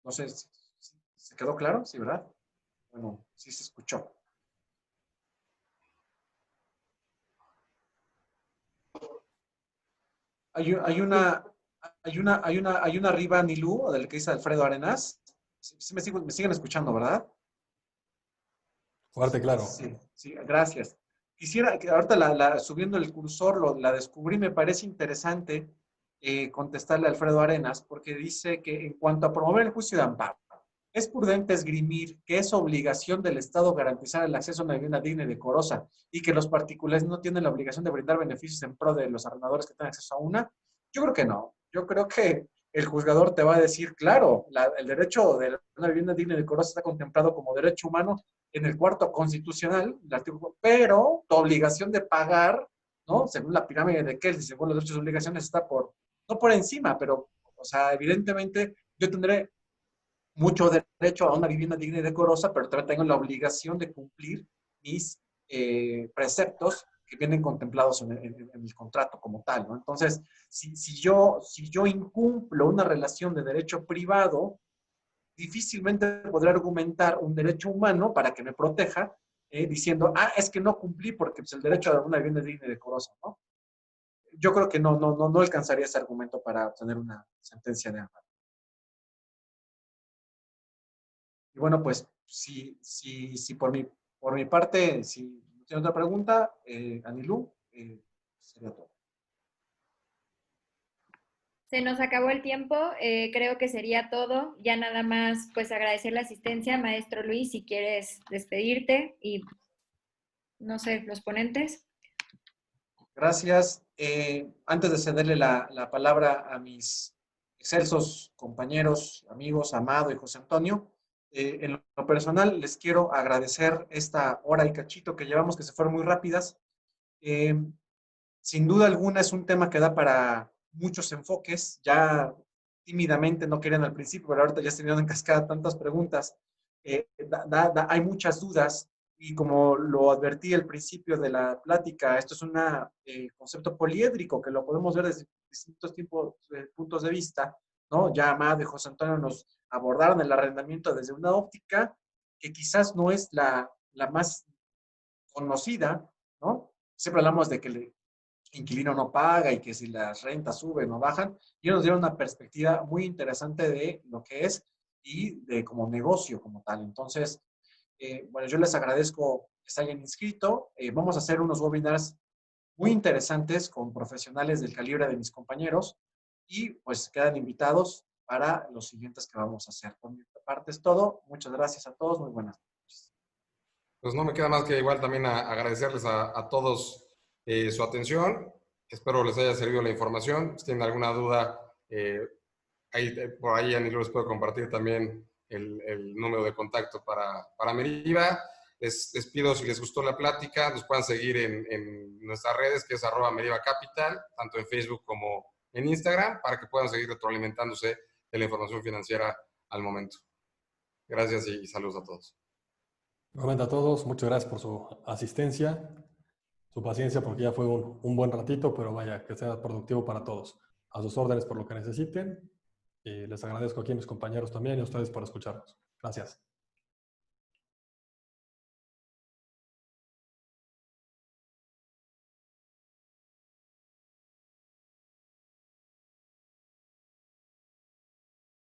No sé, ¿se quedó claro? Sí, ¿verdad? Bueno, sí se escuchó. Hay una arriba, Nilú, del que dice Alfredo Arenas. Sí me siguen escuchando, ¿verdad? Fuerte, claro. Sí, sí, gracias. Quisiera que ahorita subiendo el cursor la descubrí, me parece interesante contestarle a Alfredo Arenas, porque dice que en cuanto a promover el juicio de amparo, es prudente esgrimir que es obligación del Estado garantizar el acceso a una vivienda digna y decorosa y que los particulares no tienen la obligación de brindar beneficios en pro de los arrendadores que tengan acceso a una. Yo creo que no. Yo creo que el juzgador te va a decir, claro, el derecho de una vivienda digna y decorosa está contemplado como derecho humano en el cuarto constitucional, pero tu obligación de pagar, ¿no? Según la pirámide de Kelsen, según los derechos y obligaciones, está no por encima, pero, o sea, evidentemente yo tendré mucho derecho a una vivienda digna y decorosa, pero también tengo la obligación de cumplir mis preceptos que vienen contemplados en el contrato como tal, ¿no? Entonces, si yo incumplo una relación de derecho privado, difícilmente podré argumentar un derecho humano para que me proteja, diciendo, es que no cumplí porque pues, el derecho a una vivienda digna y decorosa, ¿no? Yo creo que no alcanzaría ese argumento para obtener una sentencia de amparo. Y bueno, pues, si por mi parte, si no tiene otra pregunta, Anilú, sería todo. Se nos acabó el tiempo, creo que sería todo. Ya nada más, pues agradecer la asistencia, maestro Luis, si quieres despedirte y, no sé, los ponentes. Gracias. Antes de cederle la palabra a mis excelsos compañeros, amigos, Amado y José Antonio, en lo personal les quiero agradecer esta hora y cachito que llevamos, que se fueron muy rápidas. Sin duda alguna es un tema que da para muchos enfoques. Ya tímidamente no querían al principio, pero ahorita ya se vinieron en cascada tantas preguntas. Hay muchas dudas y como lo advertí al principio de la plática, esto es un concepto poliédrico que lo podemos ver desde distintos puntos de vista, ¿no? Ya Amado y José Antonio nos abordaron el arrendamiento desde una óptica que quizás no es la más conocida, ¿no? Siempre hablamos de que el inquilino no paga y que si las rentas suben o bajan, y nos dieron una perspectiva muy interesante de lo que es y de como negocio como tal. Entonces, bueno, yo les agradezco que se hayan inscrito. Vamos a hacer unos webinars muy interesantes con profesionales del calibre de mis compañeros y pues quedan invitados para los siguientes que vamos a hacer. Por mi parte es todo. Muchas gracias a todos. Muy buenas noches. Pues no me queda más que igual también agradecerles a todos su atención. Espero les haya servido la información. Si tienen alguna duda, por ahí Anilú les puedo compartir también el número de contacto para Meriva. Les pido, si les gustó la plática, nos puedan seguir en nuestras redes, que es @MerivaCapital, tanto en Facebook como en Instagram, para que puedan seguir retroalimentándose de la información financiera al momento. Gracias y saludos a todos. Nuevamente a todos, muchas gracias por su asistencia, su paciencia, porque ya fue un buen ratito, pero vaya, que sea productivo para todos. A sus órdenes por lo que necesiten. Y les agradezco aquí a mis compañeros también y a ustedes por escucharnos. Gracias.